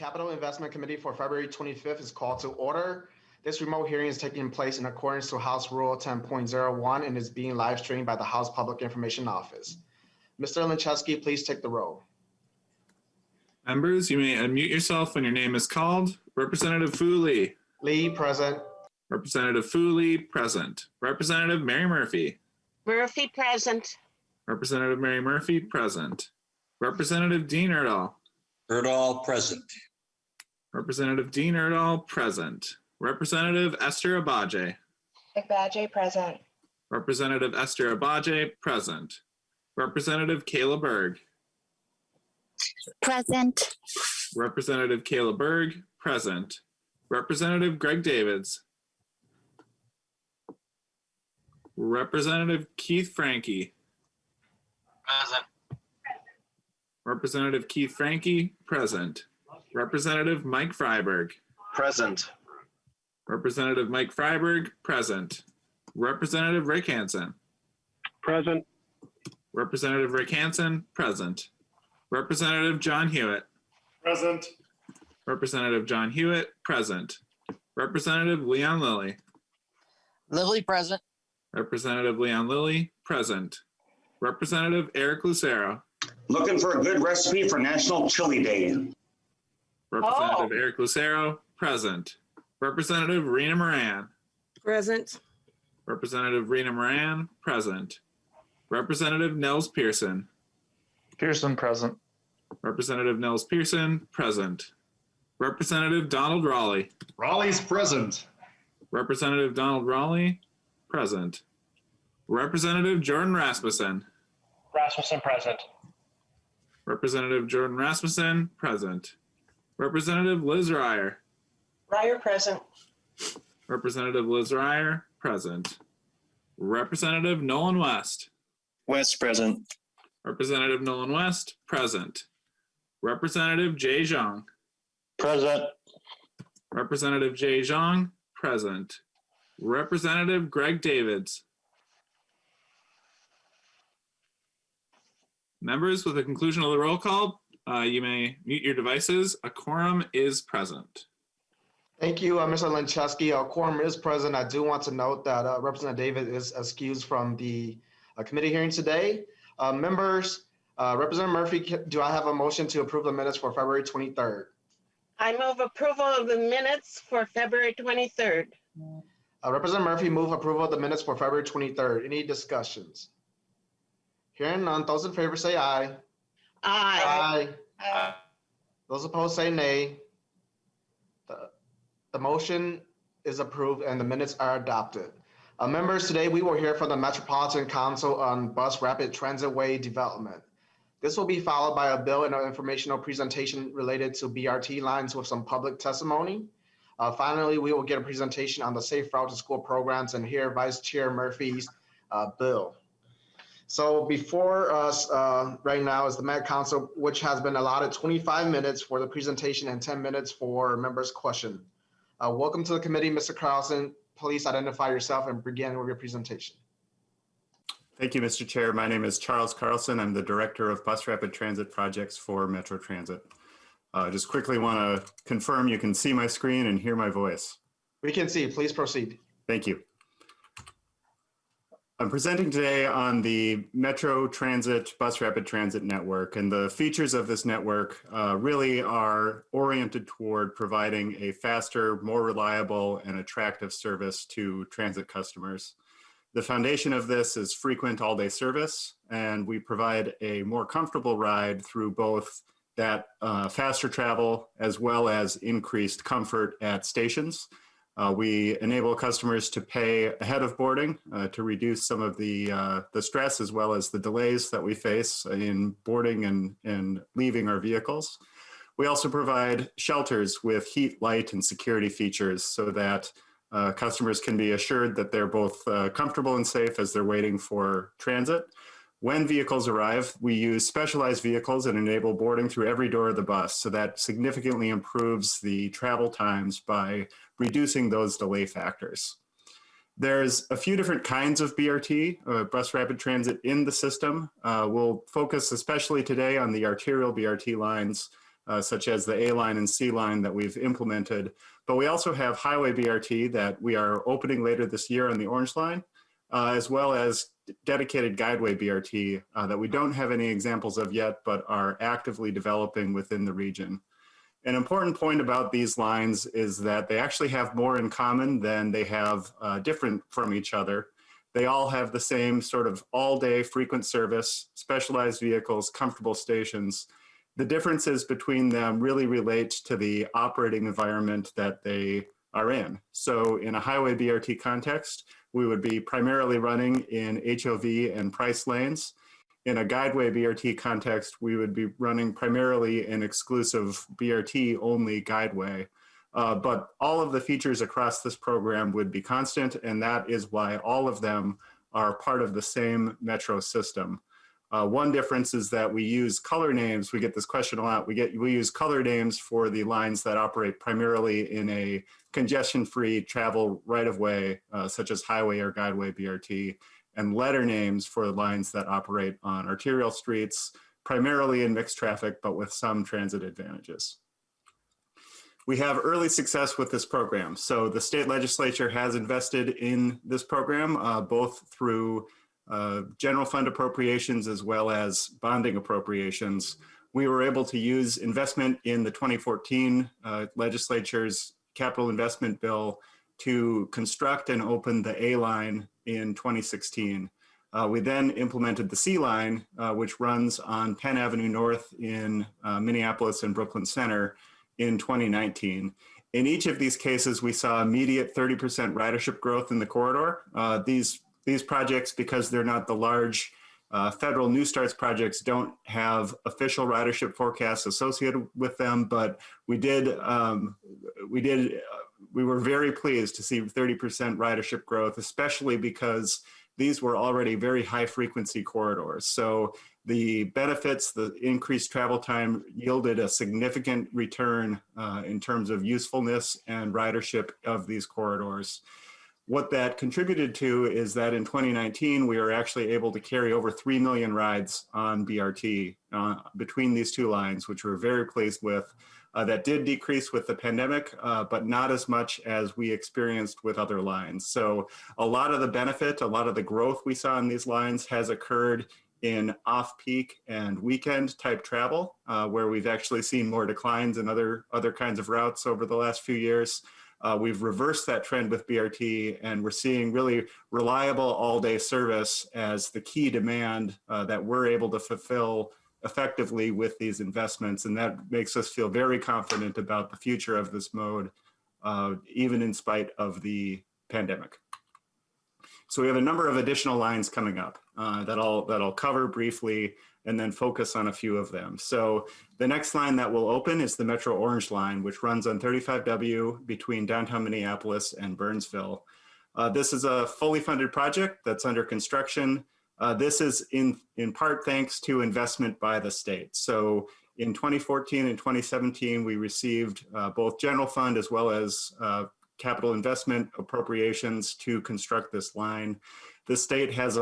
Capital Investment Committee for February 25th is called to order. This remote hearing is taking place in accordance to House Rule 10.01 and is being live streamed by the House Public Information Office. Mr. Linczewski, please take the roll. Members, you may unmute yourself when your name is called. Representative Fooley. Lee, present. Representative Fooley, present. Representative Mary Murphy. Murphy, present. Representative Mary Murphy, present. Representative Dean Erdahl. Erdahl, present. Representative Dean Erdahl, present. Representative Esther Abaje. Abaje, present. Representative Esther Abaje, present. Representative Kayla Berg. Present. Representative Kayla Berg, present. Representative Greg Davids. Representative Keith Franke. Present. Representative Keith Franke, present. Representative Mike Freiberg. Present. Representative Mike Freiberg, present. Representative Rick Hansen. Present. Representative Rick Hansen, present. Representative John Hewitt. Present. Representative John Hewitt, present. Representative Leon Lilly. Lilly, present. Representative Leon Lilly, present. Representative Eric Lucero. Looking for a good recipe for National Chili Day. Representative Eric Lucero, present. Representative Rena Moran. Present. Representative Rena Moran, present. Representative Nels Pearson. Pearson, present. Representative Nels Pearson, present. Representative Donald Raleigh. Raleigh's present. Representative Donald Raleigh, present. Representative Jordan Rasmussen. Rasmussen, present. Representative Jordan Rasmussen, present. Representative Liz Ryer. Ryer, present. Representative Liz Ryer, present. Representative Nolan West. West, present. Representative Nolan West, present. Representative Jay Zhang. Present. Representative Jay Zhang, present. Representative Greg Davids. Members, with the conclusion of the roll call, you may mute your devices. A quorum is present. Thank you, Mr. Linczewski. Our quorum is present. I do want to note that Representative David is excused from the committee hearing today. Members, Representative Murphy, do I have a motion to approve the minutes for February 23rd? I move approval of the minutes for February 23rd. Representative Murphy, move approval of the minutes for February 23rd. Any discussions? Hearing none, those in favor say aye. Aye. Aye. Those opposed say nay. The motion is approved and the minutes are adopted. Members, today we will hear from the Metropolitan Council on Bus Rapid Transitway development. This will be followed by a bill and an informational presentation related to BRT lines with some public testimony. Finally, we will get a presentation on the Safe Route to School programs and hear Vice Chair Murphy's bill. So before us right now is the Met Council, which has been allotted 25 minutes for the presentation and 10 minutes for members' question. Welcome to the committee, Mr. Carlson. Please identify yourself and begin with your presentation. Thank you, Mr. Chair. My name is Charles Carlson. I'm the Director of Bus Rapid Transit Projects for Metro Transit. Just quickly want to confirm you can see my screen and hear my voice. We can see. Please proceed. Thank you. I'm presenting today on the Metro Transit Bus Rapid Transit Network, and the features of this network really are oriented toward providing a faster, more reliable, and attractive service to transit customers. The foundation of this is frequent all-day service, and we provide a more comfortable ride through both that faster travel as well as increased comfort at stations. We enable customers to pay ahead of boarding to reduce some of the stress as well as the delays that we face in boarding and leaving our vehicles. We also provide shelters with heat, light, and security features so that customers can be assured that they're both comfortable and safe as they're waiting for transit. When vehicles arrive, we use specialized vehicles and enable boarding through every door of the bus, so that significantly improves the travel times by reducing those delay factors. There's a few different kinds of BRT, bus rapid transit, in the system. We'll focus especially today on the arterial BRT lines such as the A line and C line that we've implemented. But we also have highway BRT that we are opening later this year on the Orange Line, as well as dedicated guideway BRT that we don't have any examples of yet, but are actively developing within the region. An important point about these lines is that they actually have more in common than they have different from each other. They all have the same sort of all-day frequent service, specialized vehicles, comfortable stations. The differences between them really relate to the operating environment that they are in. So in a highway BRT context, we would be primarily running in HOV and price lanes. In a guideway BRT context, we would be running primarily in exclusive BRT only guideway. But all of the features across this program would be constant, and that is why all of them are part of the same metro system. One difference is that we use color names. We get this question a lot. We use color names for the lines that operate primarily in a congestion-free travel right-of-way, such as highway or guideway BRT, and letter names for lines that operate on arterial streets, primarily in mixed traffic, but with some transit advantages. We have early success with this program. So the state legislature has invested in this program, both through general fund appropriations as well as bonding appropriations. We were able to use investment in the 2014 legislature's capital investment bill to construct and open the A line in 2016. We then implemented the C line, which runs on Penn Avenue North in Minneapolis and Brooklyn Center in 2019. In each of these cases, we saw immediate 30% ridership growth in the corridor. These projects, because they're not the large federal New Starts projects, don't have official ridership forecasts associated with them, but we were very pleased to see 30% ridership growth, especially because these were already very high frequency corridors. So the benefits, the increased travel time yielded a significant return in terms of usefulness and ridership of these corridors. What that contributed to is that in 2019, we were actually able to carry over 3 million rides on BRT between these two lines, which we're very pleased with. That did decrease with the pandemic, but not as much as we experienced with other lines. So a lot of the benefit, a lot of the growth we saw in these lines has occurred in off-peak and weekend type travel, where we've actually seen more declines in other kinds of routes over the last few years. We've reversed that trend with BRT, and we're seeing really reliable all-day service as the key demand that we're able to fulfill effectively with these investments. And that makes us feel very confident about the future of this mode, even in spite of the pandemic. So we have a number of additional lines coming up that I'll cover briefly and then focus on a few of them. So the next line that will open is the Metro Orange line, which runs on 35W between downtown Minneapolis and Burnsville. This is a fully funded project that's under construction. This is in part thanks to investment by the state. So in 2014 and 2017, we received both general fund as well as capital investment appropriations to construct this line. The state has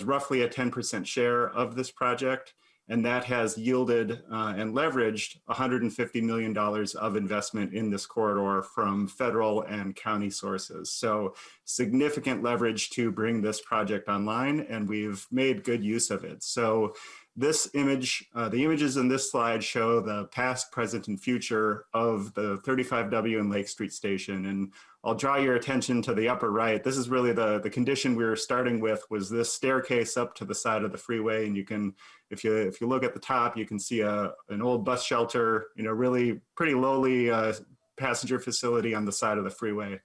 roughly a 10% share of this project, and that has yielded and leveraged $150 million of investment in this corridor from federal and county sources. So significant leverage to bring this project online, and we've made good use of it. So this image, the images in this slide show the past, present, and future of the 35W and Lake Street Station. And I'll draw your attention to the upper right. This is really the condition we were starting with, was this staircase up to the side of the freeway. And you can, if you look at the top, you can see an old bus shelter, really pretty lowly passenger facility on the side of the freeway.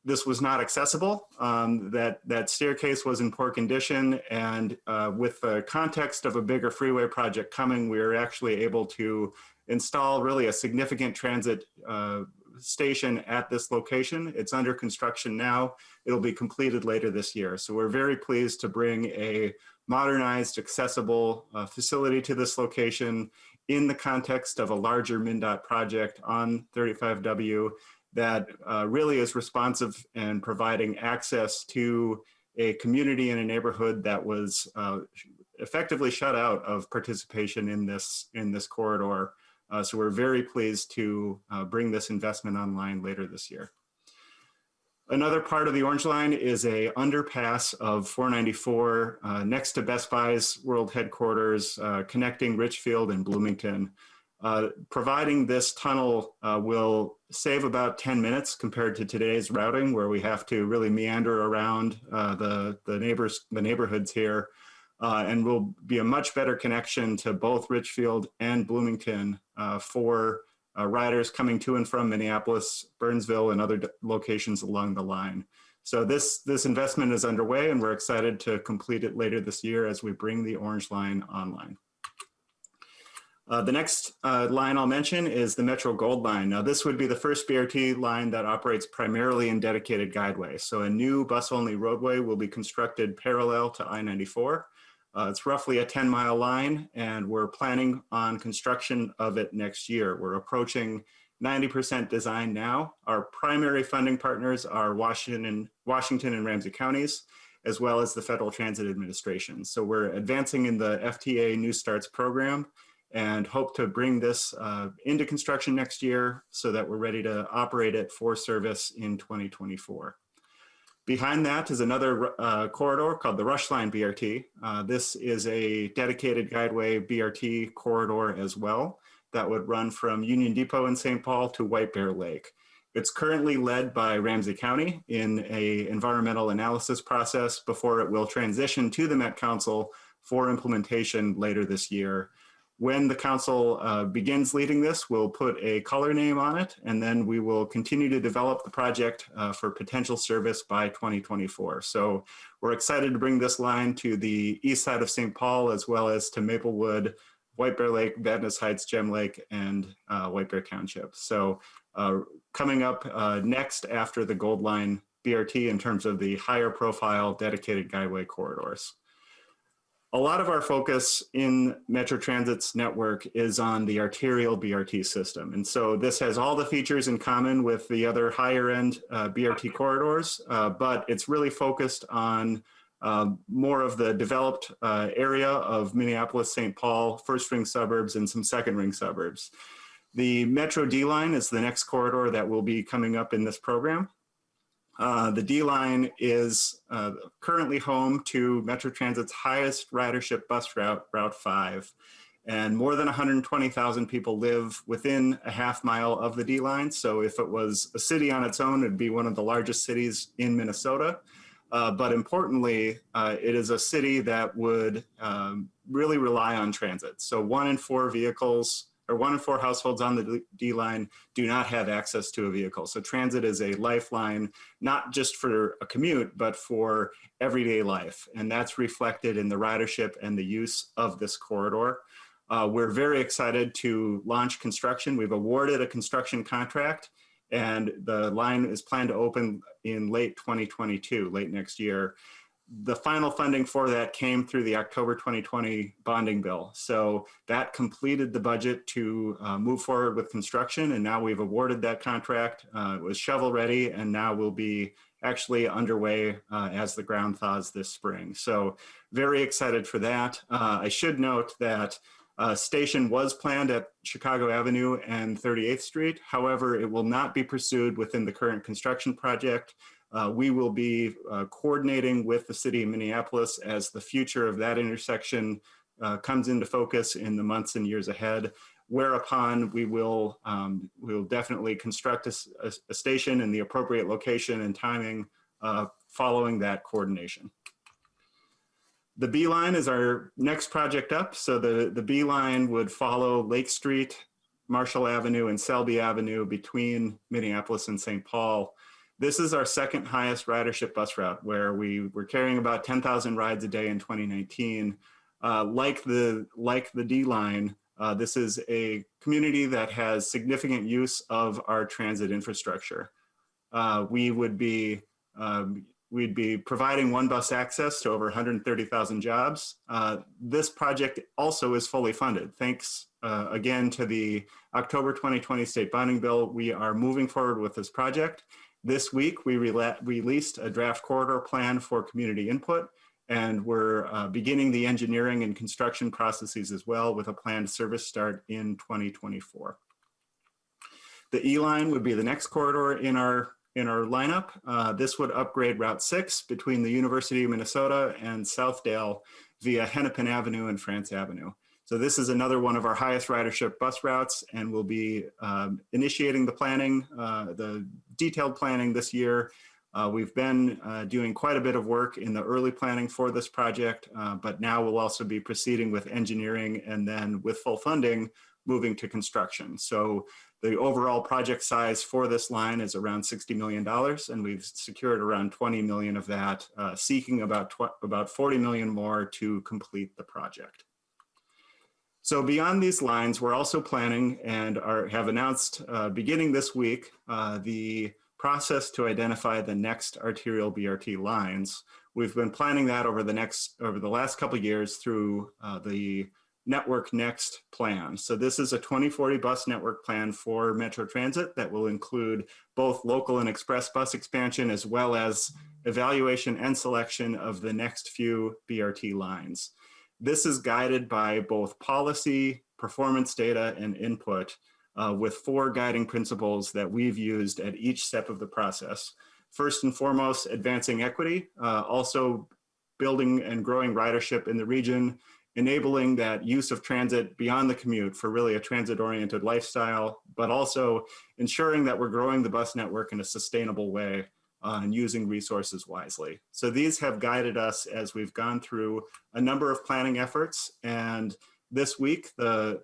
This was not accessible. That staircase was in poor condition, and with the context of a bigger freeway project coming, we were actually able to install really a significant transit station at this location. It's under construction now. It'll be completed later this year. So we're very pleased to bring a modernized, accessible facility to this location in the context of a larger MnDOT project on 35W that really is responsive and providing access to a community and a neighborhood that was effectively shut out of participation in this corridor So we're very pleased to bring this investment online later this year. Another part of the Orange Line is a underpass of 494 next to Best Buy's world headquarters, connecting Richfield and Bloomington. Providing this tunnel will save about 10 minutes compared to today's routing, where we have to really meander around the neighborhoods here, and will be a much better connection to both Richfield and Bloomington for riders coming to and from Minneapolis, Burnsville, and other locations along the line. So this investment is underway, and we're excited to complete it later this year as we bring the Orange Line online. The next line I'll mention is the Metro Gold Line. Now, this would be the first BRT line that operates primarily in dedicated guideway. So a new bus-only roadway will be constructed parallel to I-94. It's roughly a 10-mile line, and we're planning on construction of it next year. We're approaching 90% design now. Our primary funding partners are Washington and Ramsey counties, as well as the Federal Transit Administration. So we're advancing in the FTA New Starts program and hope to bring this into construction next year so that we're ready to operate it for service in 2024. Behind that is another corridor called the Rush Line BRT. This is a dedicated guideway BRT corridor as well that would run from Union Depot in St. Paul to White Bear Lake. It's currently led by Ramsey County in an environmental analysis process before it will transition to the Met Council for implementation later this year. When the council begins leading this, we'll put a color name on it, and then we will continue to develop the project for potential service by 2024. So we're excited to bring this line to the east side of St. Paul, as well as to Maplewood, White Bear Lake, Vadnais Heights, Gem Lake, and White Bear Township. So coming up next after the Gold Line BRT in terms of the higher profile dedicated guideway corridors. A lot of our focus in Metro Transit's network is on the arterial BRT system. And so this has all the features in common with the other higher end BRT corridors, but it's really focused on more of the developed area of Minneapolis, St. Paul, first ring suburbs, and some second ring suburbs. The Metro D line is the next corridor that will be coming up in this program. The D line is currently home to Metro Transit's highest ridership bus route, Route 5. And more than 120,000 people live within a half mile of the D line. So if it was a city on its own, it'd be one of the largest cities in Minnesota. But importantly, it is a city that would really rely on transit. So 1 in 4 vehicles, or 1 in 4 households on the D line do not have access to a vehicle. So transit is a lifeline, not just for a commute, but for everyday life. And that's reflected in the ridership and the use of this corridor. We're very excited to launch construction. We've awarded a construction contract, and the line is planned to open in late 2022, late next year. The final funding for that came through the October 2020 bonding bill. So that completed the budget to move forward with construction. And now we've awarded that contract. It was shovel ready, and now will be actually underway as the ground thaws this spring. So very excited for that. I should note that station was planned at Chicago Avenue and 38th Street. However, it will not be pursued within the current construction project. We will be coordinating with the city of Minneapolis as the future of that intersection comes into focus in the months and years ahead, whereupon we will definitely construct a station in the appropriate location and timing following that coordination. The B line is our next project up. So the B line would follow Lake Street, Marshall Avenue, and Selby Avenue between Minneapolis and St. Paul. This is our second highest ridership bus route, where we were carrying about 10,000 rides a day in 2019. Like the D line, this is a community that has significant use of our transit infrastructure. We'd be providing one bus access to over 130,000 jobs. This project also is fully funded. Thanks again to the October 2020 state bonding bill, we are moving forward with this project. This week, we released a draft corridor plan for community input, and we're beginning the engineering and construction processes as well, with a planned service start in 2024. The E line would be the next corridor in our lineup. This would upgrade Route 6 between the University of Minnesota and Southdale via Hennepin Avenue and France Avenue. So this is another one of our highest ridership bus routes, and we'll be initiating the planning, the detailed planning this year. We've been doing quite a bit of work in the early planning for this project, but now we'll also be proceeding with engineering, and then with full funding, moving to construction. So the overall project size for this line is around $60 million, and we've secured around 20 million of that, seeking about 40 million more to complete the project. So beyond these lines, we're also planning and have announced beginning this week the process to identify the next arterial BRT lines. We've been planning that over the last couple of years through the Network Next plan. So this is a 2040 bus network plan for Metro Transit that will include both local and express bus expansion, as well as evaluation and selection of the next few BRT lines. This is guided by both policy, performance data, and input, with 4 guiding principles that we've used at each step of the process. First and foremost, advancing equity, also building and growing ridership in the region, enabling that use of transit beyond the commute for really a transit-oriented lifestyle, but also ensuring that we're growing the bus network in a sustainable way and using resources wisely. So these have guided us as we've gone through a number of planning efforts. And this week, the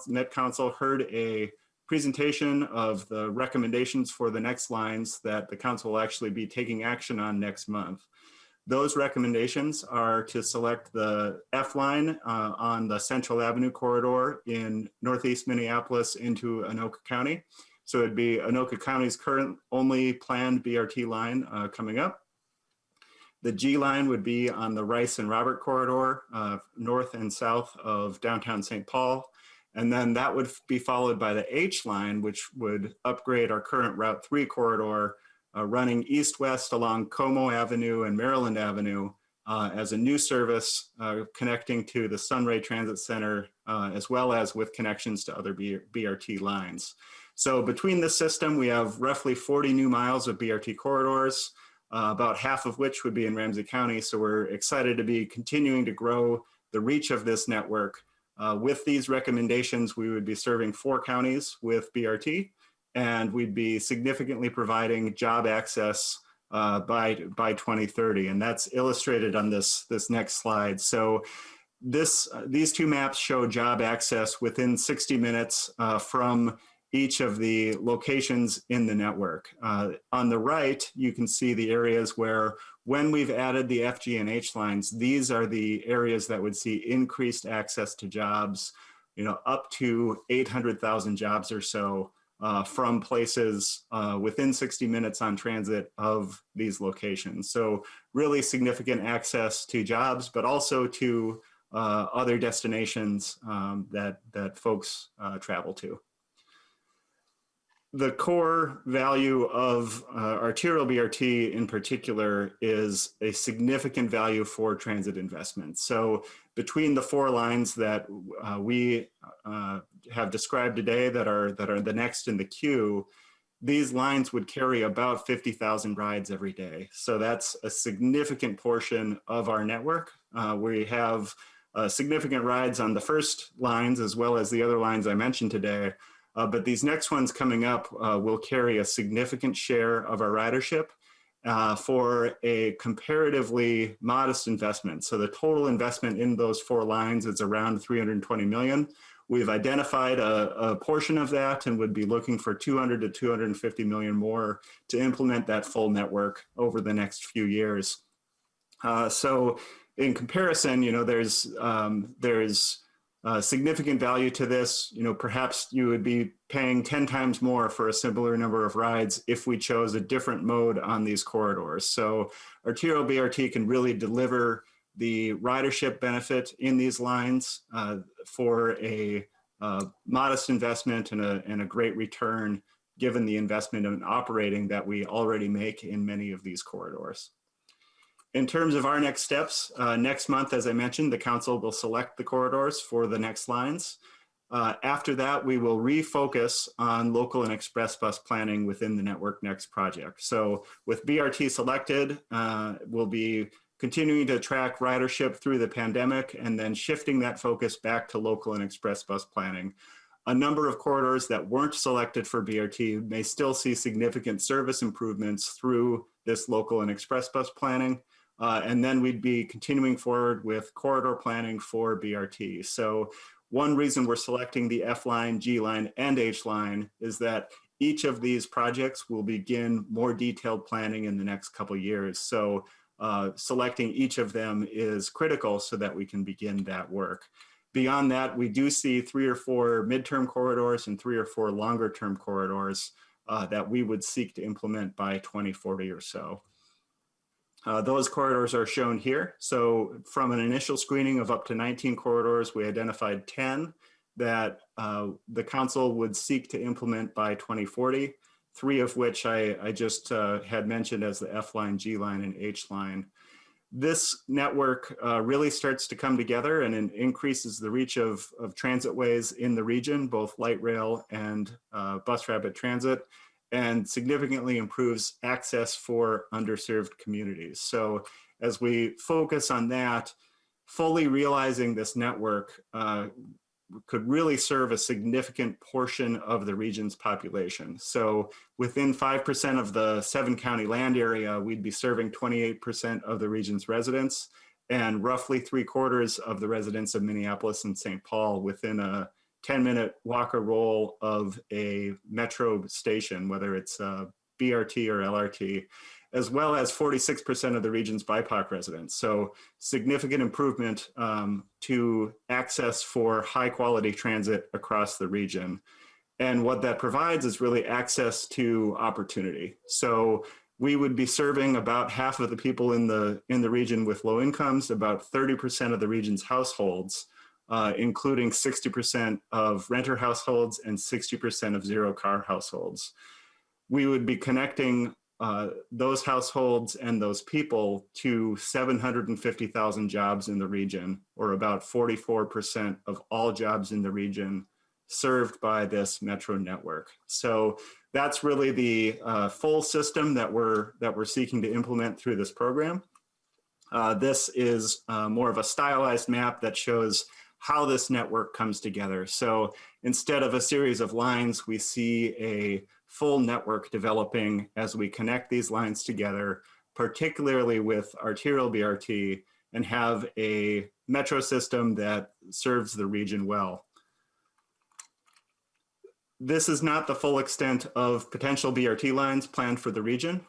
Met Council heard a presentation of the recommendations for the next lines that the council will actually be taking action on next month. Those recommendations are to select the F line on the Central Avenue corridor in Northeast Minneapolis into Anoka County. So it'd be Anoka County's current only planned BRT line coming up. The G line would be on the Rice and Robert corridor, north and south of downtown St. Paul. And then that would be followed by the H line, which would upgrade our current Route 3 corridor, running east-west along Como Avenue and Maryland Avenue as a new service connecting to the Sunray Transit Center, as well as with connections to other BRT lines. So between this system, we have roughly 40 new miles of BRT corridors, about half of which would be in Ramsey County. So we're excited to be continuing to grow the reach of this network. With these recommendations, we would be serving 4 counties with BRT, and we'd be significantly providing job access by 2030. And that's illustrated on this next slide. So these 2 maps show job access within 60 minutes from each of the locations in the network. On the right, you can see the areas where, when we've added the F, G, and H lines, these are the areas that would see increased access to jobs, up to 800,000 jobs or so from places within 60 minutes on transit of these locations. So really significant access to jobs, but also to other destinations that folks travel to. The core value of arterial BRT in particular is a significant value for transit investment. So between the 4 lines that we have described today that are the next in the queue, these lines would carry about 50,000 rides every day. So that's a significant portion of our network. We have significant rides on the first lines as well as the other lines I mentioned today. But these next ones coming up will carry a significant share of our ridership for a comparatively modest investment. So the total investment in those 4 lines is around 320 million. We've identified a portion of that and would be looking for 200 to 250 million more to implement that full network over the next few years. So in comparison, there's significant value to this. Perhaps you would be paying 10 times more for a similar number of rides if we chose a different mode on these corridors. So arterial BRT can really deliver the ridership benefit in these lines for a modest investment and a great return, given the investment in operating that we already make in many of these corridors. in terms of our next steps, next month, as I mentioned, the council will select the corridors for the next lines. After that, we will refocus on local and express bus planning within the Network Next project. So with BRT selected, we'll be continuing to track ridership through the pandemic and then shifting that focus back to local and express bus planning. A number of corridors that weren't selected for BRT may still see significant service improvements through this local and express bus planning. And then we'd be continuing forward with corridor planning for BRT. So one reason we're selecting the F line, G line, and H line is that each of these projects will begin more detailed planning in the next couple of years. So selecting each of them is critical so that we can begin that work. Beyond that, we do see 3 or 4 midterm corridors and 3 or 4 longer term corridors that we would seek to implement by 2040 or so. Those corridors are shown here. So from an initial screening of up to 19 corridors, we identified 10 that the council would seek to implement by 2040, 3 of which I just had mentioned as the F line, G line, and H line. This network really starts to come together and it increases the reach of transitways in the region, both light rail and bus rapid transit, and significantly improves access for underserved communities. So as we focus on that, fully realizing this network could really serve a significant portion of the region's population. So within 5% of the 7-county land area, we'd be serving 28% of the region's residents and roughly 3/4 of the residents of Minneapolis and St. Paul within a 10-minute walk or roll of a metro station, whether it's BRT or LRT, as well as 46% of the region's BIPOC residents. So significant improvement to access for high quality transit across the region. And what that provides is really access to opportunity. So we would be serving about half of the people in the region with low incomes, about 30% of the region's households, including 60% of renter households and 60% of zero-car households. We would be connecting those households and those people to 750,000 jobs in the region, or about 44% of all jobs in the region served by this metro network. So that's really the full system that we're seeking to implement through this program. This is more of a stylized map that shows how this network comes together. So instead of a series of lines, we see a full network developing as we connect these lines together, particularly with arterial BRT, and have a metro system that serves the region well. This is not the full extent of potential BRT lines planned for the region.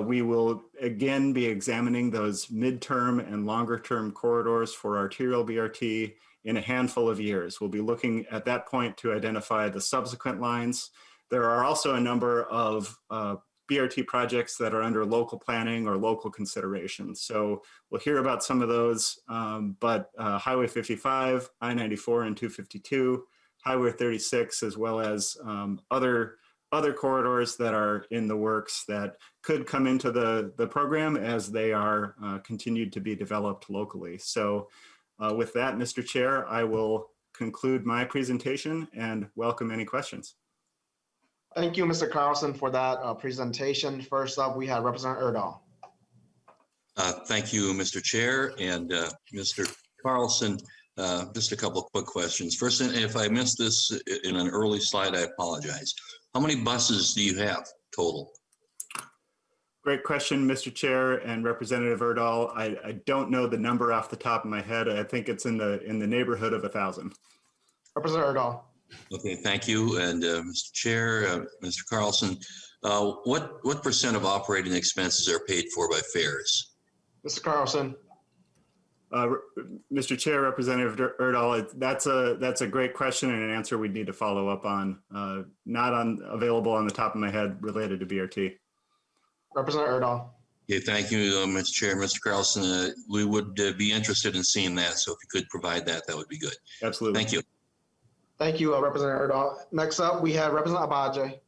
We will again be examining those midterm and longer term corridors for arterial BRT in a handful of years. We'll be looking at that point to identify the subsequent lines. There are also a number of BRT projects that are under local planning or local consideration. So we'll hear about some of those, but Highway 55, I-94 and 252, Highway 36, as well as other corridors that are in the works that could come into the program as they are continued to be developed locally. So with that, Mr. Chair, I will conclude my presentation and welcome any questions. Thank you, Mr. Carlson, for that presentation. First up, we have Representative Erdahl. Thank you, Mr. Chair, and Mr. Carlson. Just a couple of quick questions. First, if I missed this in an early slide, I apologize. How many buses do you have total? Great question, Mr. Chair and Representative Erdahl. I don't know the number off the top of my head. I think it's in the neighborhood of 1,000. Representative Erdahl. Okay, thank you. And Mr. Chair, Mr. Carlson, what percent of operating expenses are paid for by fares? Mr. Carlson. Mr. Chair, Representative Erdahl, that's a great question and an answer we'd need to follow up on. Not available on the top of my head related to BRT. Representative Erdahl. Okay, thank you, Mr. Chair. Mr. Carlson, we would be interested in seeing that. So if you could provide that, that would be good. Absolutely. Thank you. Thank you, Representative Erdahl. Next up, we have Representative Abaje.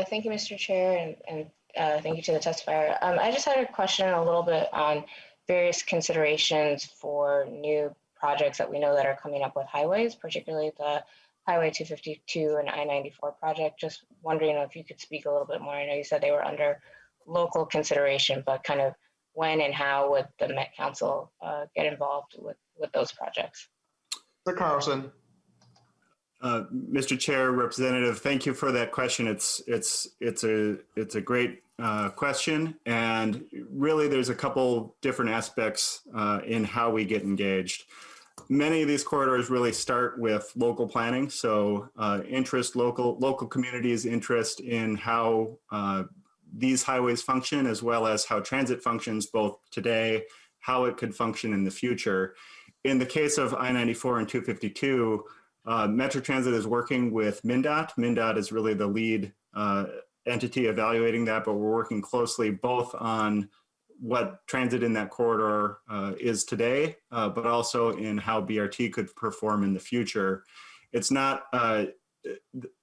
Thank you, Mr. Chair, and Thank you to the testifier. I just had a question a little bit on various considerations for new projects that we know that are coming up with highways, particularly the Highway 252 and I-94 project. Just wondering if you could speak a little bit more. I know you said they were under local consideration, but kind of when and how would the Met Council get involved with those projects? Mr. Carlson. Mr. Chair, Representative, thank you for that question. It's a great question, and really there's a couple different aspects in how we get engaged. Many of these corridors really start with local planning, so local communities' interest in how these highways function, as well as how transit functions both today, how it could function in the future. In the case of I-94 and 252, Metro Transit is working with MnDOT. MnDOT is really the lead entity evaluating that, but we're working closely both on what transit in that corridor is today, but also in how BRT could perform in the future. It's not,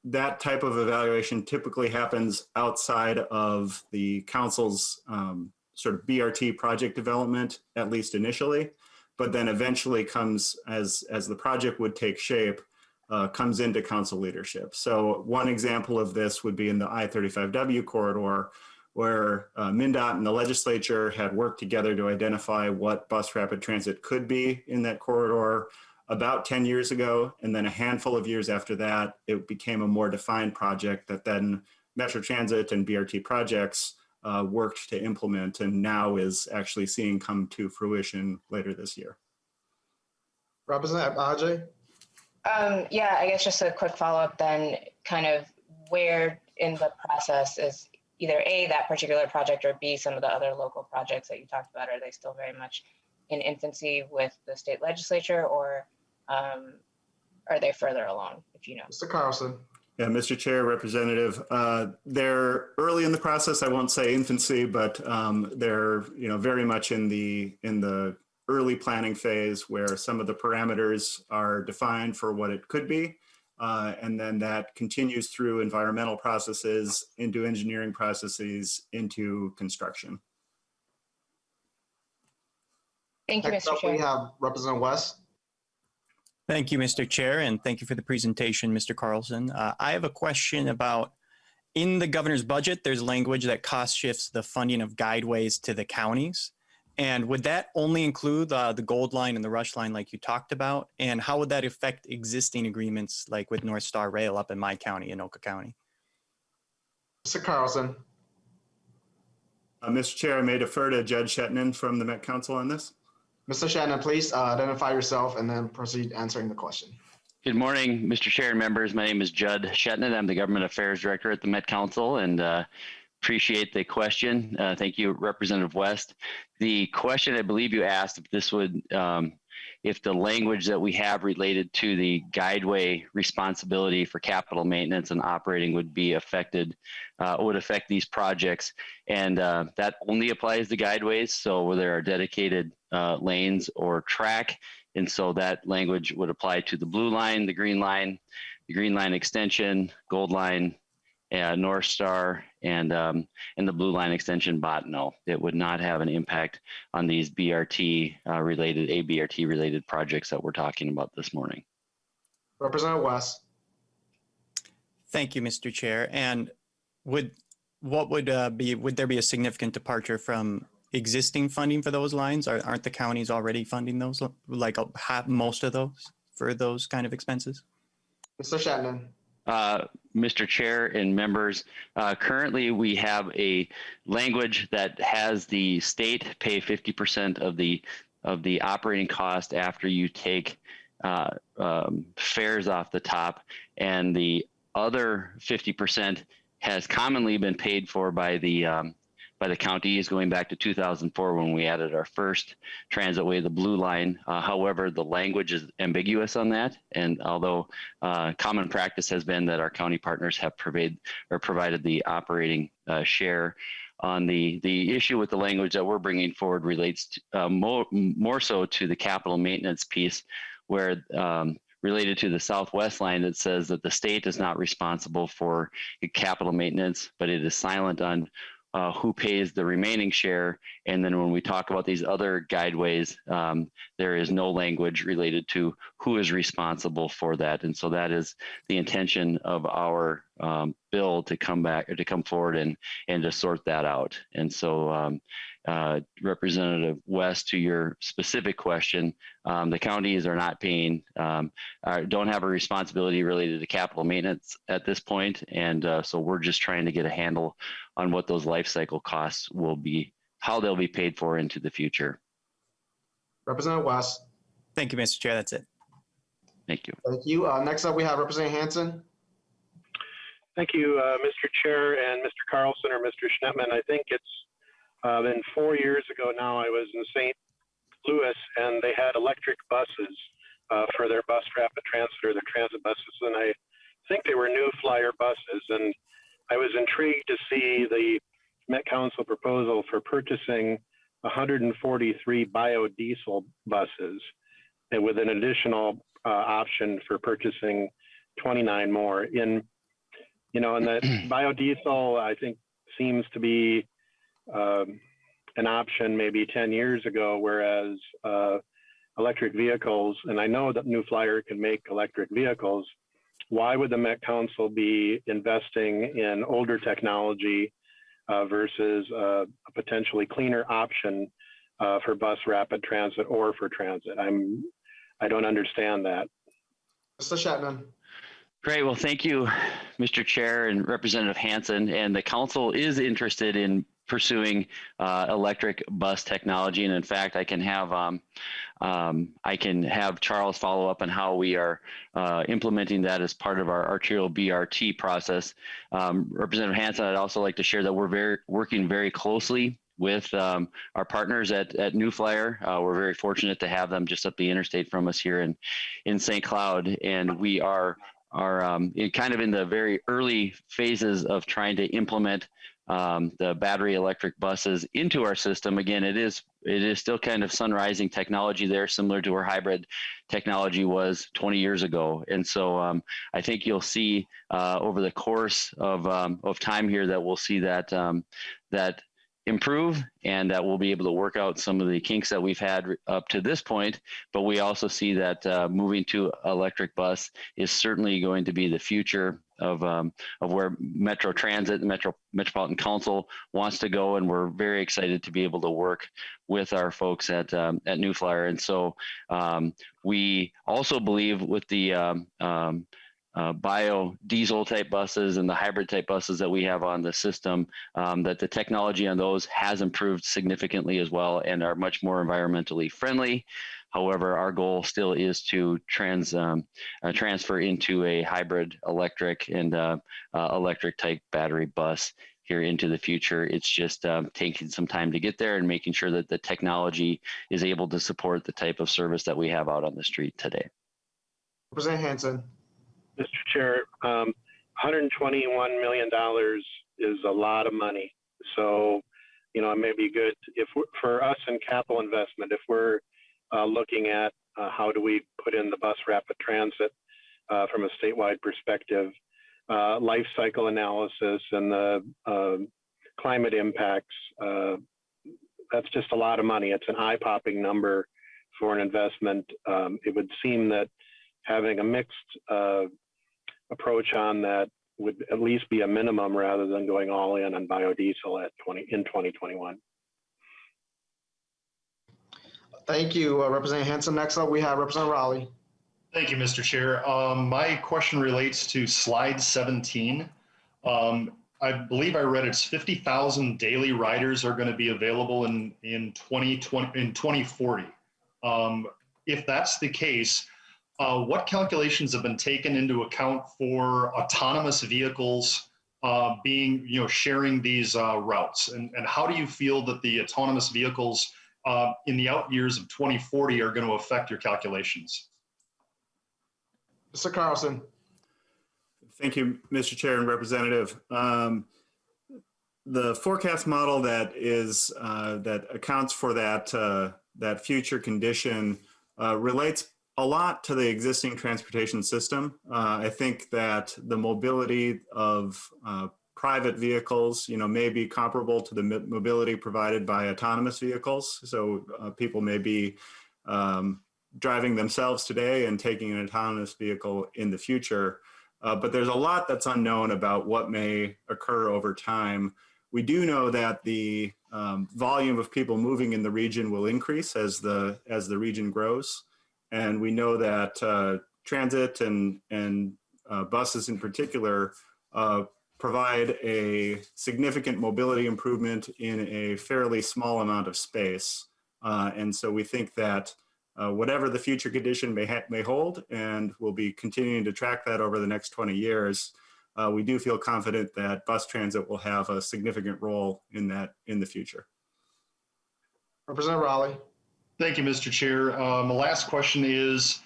that type of evaluation typically happens outside of the council's sort of BRT project development, at least initially, but then eventually comes, as the project would take shape, comes into council leadership. So one example of this would be in the I-35W corridor, where MnDOT and the legislature had worked together to identify what bus rapid transit could be in that corridor about 10 years ago. And then a handful of years after that, it became a more defined project that then Metro Transit and BRT projects worked to implement, and now is actually seeing come to fruition later this year. Representative Ajay. Yeah, I guess just a quick follow-up then, kind of where in the process is either A, that particular project, or B, some of the other local projects that you talked about? Are they still very much in infancy with the state legislature, or are they further along, if you know? Mr. Carlson. Yeah, Mr. Chair, Representative, they're early in the process. I won't say infancy, but they're very much in the early planning phase, where some of the parameters are defined for what it could be. And then that continues through environmental processes, into engineering processes, into construction. Thank you, Next Mr. up, Chair. we have Representative West. Thank you, Mr. Chair, and thank you for the presentation, Mr. Carlson. I have a question about, in the governor's budget, there's language that cost shifts the funding of guideways to the counties. And would that only include the Gold Line and the Rush Line like you talked about? And how would that affect existing agreements like with North Star Rail up in my county, in Oka County? Mr. Carlson. Mr. Chair, I may defer to Judge Shetnan from the Met Council on this. Mr. Shannon, please identify yourself and then proceed answering the question. Good morning, Mr. Chair and members. My name is Judd Shetnan. I'm the Government Affairs Director at the Met Council, and appreciate the question. Thank you, Representative West. The question I believe you asked if this would, if the language that we have related to the guideway responsibility for capital maintenance and operating would be affected, would affect these projects. And that only applies to guideways. So where there are dedicated lanes or track. And so that language would apply to the blue line, the green line extension, Gold Line, North Star, and the blue line extension Botno. It would not have an impact on these BRT related projects that we're talking about this morning. Representative West. Thank you, Mr. Chair. And would there be a significant departure from existing funding for those lines? Aren't the counties already funding those, like most of those, for those kind of expenses? Mr. Shannon. Mr. Chair and members, currently we have a language that has the state pay 50% of the operating cost after you take fares off the top, and the other 50% has commonly been paid for by the counties going back to 2004 when we added our first transitway, the blue line. However, the language is ambiguous on that. And although common practice has been that our county partners have provided the operating share, on the issue with the language that we're bringing forward relates to, more so to the capital maintenance piece, where related to the Southwest line, it says that the state is not responsible for capital maintenance, but it is silent on who pays the remaining share. And then when we talk about these other guideways, there is no language related to who is responsible for that. And so that is the intention of our bill to come back or to come forward and to sort that out. And so Representative West, to your specific question, the counties are not paying, don't have a responsibility related to capital maintenance at this point. And so we're just trying to get a handle on what those life cycle costs will be, how they'll be paid for into the future. Representative West. Thank you, Mr. Chair. That's it. Thank you. Thank you. Next up, we have Representative Hansen. Thank you, Mr. Chair and Mr. Carlson or Mr. Schnettman. I think it's been 4 years ago now. I was in St. Louis and they had electric buses for their Bus Rapid Transit or their transit buses. And I think they were New Flyer buses. And I was intrigued to see the Met Council proposal for purchasing 143 biodiesel buses and with an additional option for purchasing 29 more. And that biodiesel, I think, seems to be an option maybe 10 years ago, whereas electric vehicles, and I know that New Flyer can make electric vehicles, why would the Met Council be investing in older technology versus a potentially cleaner option for bus rapid transit or for transit? I don't understand that. Mr. Shatnan. Great. Well, thank you, Mr. Chair and Representative Hansen. And the council is interested in pursuing electric bus technology. And in fact, I can have Charles follow up on how we are implementing that as part of our arterial BRT process. Representative Hansen, I'd also like to share that we're working very closely with our partners at New Flyer. We're very fortunate to have them just up the interstate from us here in St. Cloud. And we are kind of in the very early phases of trying to implement the battery electric buses into our system. Again, it is still kind of sunrising technology there, similar to where hybrid technology was 20 years ago. And so I think you'll see over the course of time here that we'll see that improve and that we'll be able to work out some of the kinks that we've had up to this point. But we also see that moving to electric bus is certainly going to be the future of where Metro Transit, the Metropolitan Council wants to go. And we're very excited to be able to work with our folks at New Flyer. And so we also believe with the biodiesel type buses and the hybrid type buses that we have on the system, that the technology on those has improved significantly as well and are much more environmentally friendly. However, our goal still is to transfer into a hybrid electric and electric type battery bus here into the future. It's just taking some time to get there and making sure that the technology is able to support the type of service that we have out on the street today. Representative Hansen. Mr. Chair, $121 million is a lot of money. So, it may be good for us in capital investment, if we're looking at how do we put in the bus rapid transit from a statewide perspective, life cycle analysis and the climate impacts, that's just a lot of money. It's an eye-popping number for an investment. It would seem that having a mixed approach on that would at least be a minimum rather than going all in on biodiesel in 2021. Thank you, Representative Hansen. Next up, we have Representative Raleigh. Thank you, Mr. Chair. My question relates to slide 17. I believe I read it's 50,000 daily riders are going to be available in 2040. If that's the case, what calculations have been taken into account for autonomous vehicles sharing these routes? And how do you feel that the autonomous vehicles in the out years of 2040 are going to affect your calculations? Mr. Carlson. Thank you, Mr. Chair and Representative. The forecast model that accounts for that future condition relates a lot to the existing transportation system. I think that the mobility of private vehicles, may be comparable to the mobility provided by autonomous vehicles. So people may be driving themselves today and taking an autonomous vehicle in the future. But there's a lot that's unknown about what may occur over time. We do know that the volume of people moving in the region will increase as the region grows. And we know that transit and buses in particular provide a significant mobility improvement in a fairly small amount of space. And so we think that whatever the future condition may hold, and we'll be continuing to track that over the next 20 years, we do feel confident that bus transit will have a significant role in that in the future. Representative Raleigh. Thank you, Mr. Chair. My last question is,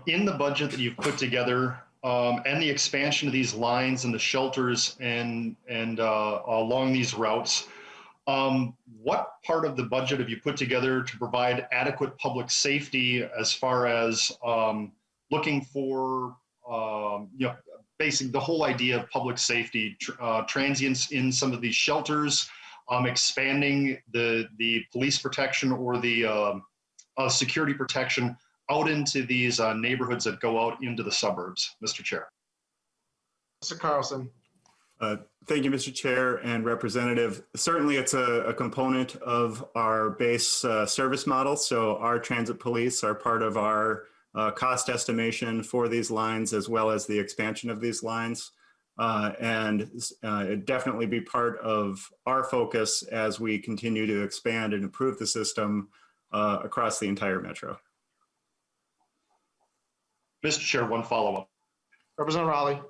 in the budget that you've put together and the expansion of these lines and the shelters and along these routes, what part of the budget have you put together to provide adequate public safety as far as looking for, basically the whole idea of public safety, transients in some of these shelters, expanding the police protection or the security protection out into these neighborhoods that go out into the suburbs, Mr. Chair? Mr. Carlson. Thank you, Mr. Chair and Representative. Certainly it's a component of our base service model. So our transit police are part of our cost estimation for these lines, as well as the expansion of these lines. And it definitely be part of our focus as we continue to expand and improve the system across the entire metro. Mr. Chair, one follow-up. Representative Raleigh.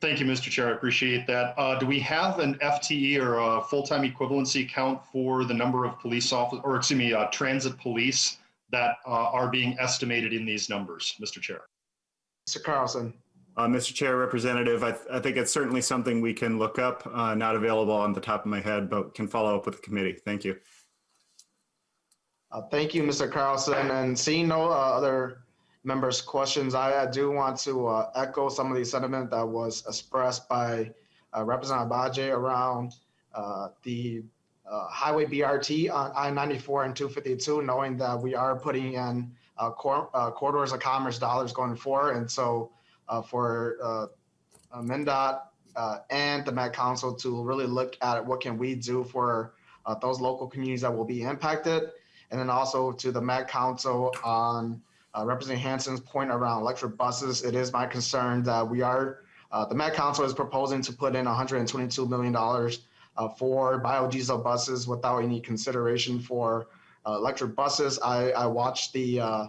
Thank you, Mr. Chair. I appreciate that. Do we have an FTE or a full-time equivalency count for the number of police officers, or excuse me, transit police that are being estimated in these numbers, Mr. Chair? Mr. Carlson. Mr. Chair, Representative, I think it's certainly something we can look up, not available on the top of my head, but can follow up with the committee. Thank you. Thank you, Mr. Carlson. And seeing no other members' questions, I do want to echo some of the sentiment that was expressed by Representative Baje around the highway BRT on I-94 and 252, knowing that we are putting in corridors of commerce dollars going forward. And so for MnDOT and the Met Council to really look at what can we do for those local communities that will be impacted. And then also to the Met Council on Representative Hansen's point around electric buses. It is my concern that we are, the Met Council is proposing to put in $122 million for biodiesel buses without any consideration for electric buses. I watched the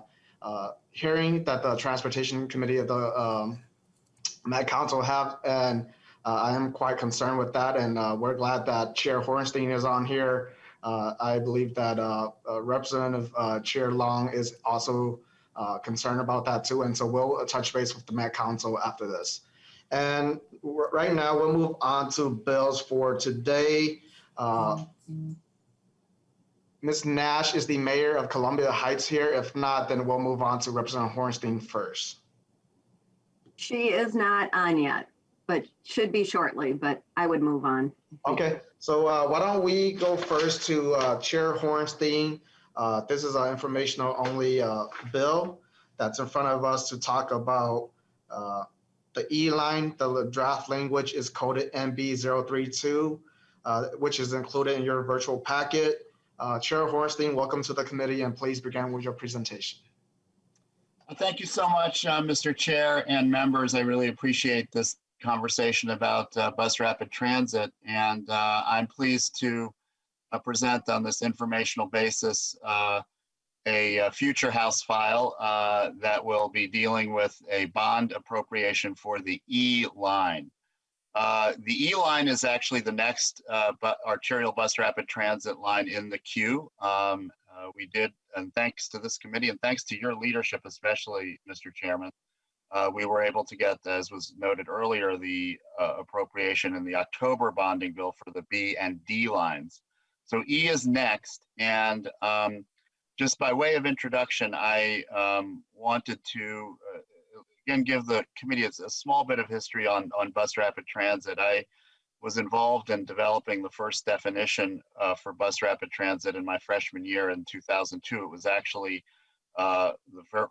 hearing that the Transportation Committee of the Met Council have, and I am quite concerned with that. And we're glad that Chair Hornstein is on here. I believe that Representative Chair Long is also concerned about that too. And so we'll touch base with the Met Council after this. And right now we'll move on to bills for today. Ms. Nash is the mayor of Columbia Heights here. If not, then we'll move on to Representative Hornstein first. She is not on yet, but should be shortly, but I would move on. Okay, so why don't we go first to Chair Hornstein. This is an informational only bill that's in front of us to talk about the E-line. The draft language is coded MB032, which is included in your virtual packet. Chair Hornstein, welcome to the committee, and please begin with your presentation. Thank you so much, Mr. Chair and members. I really appreciate this conversation about Bus Rapid Transit, and I'm pleased to present on this informational basis a future House file that will be dealing with a bond appropriation for the E-line. The E-line is actually the next arterial bus rapid transit line in the queue. We did, and thanks to this committee and thanks to your leadership, especially, Mr. Chairman, we were able to get, as was noted earlier, the appropriation in the October bonding bill for the B and D lines. So E is next, and just by way of introduction, I wanted to again give the committee a small bit of history on bus rapid transit. I was involved in developing the first definition for bus rapid transit in my freshman year in 2002. It was actually the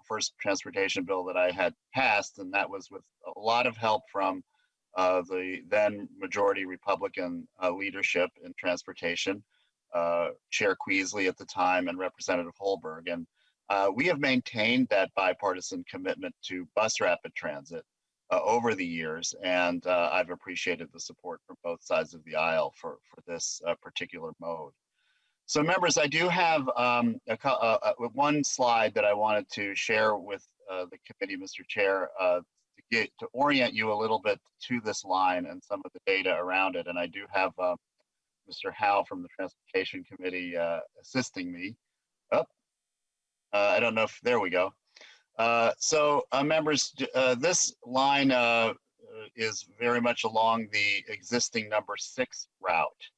first transportation bill that I had passed, and that was with a lot of help from the then majority Republican leadership in transportation, Chair Queasley at the time and Representative Holberg. And we have maintained that bipartisan commitment to bus rapid transit over the years, and I've appreciated the support from both sides of the aisle for this particular mode. So members, I do have one slide that I wanted to share with the committee, Mr. Chair, to orient you a little bit to this line and some of the data around it. And I do have Mr. Howe from the Transportation Committee assisting me. I don't know if, there we go. Members, this line is very much along the existing number 6 route,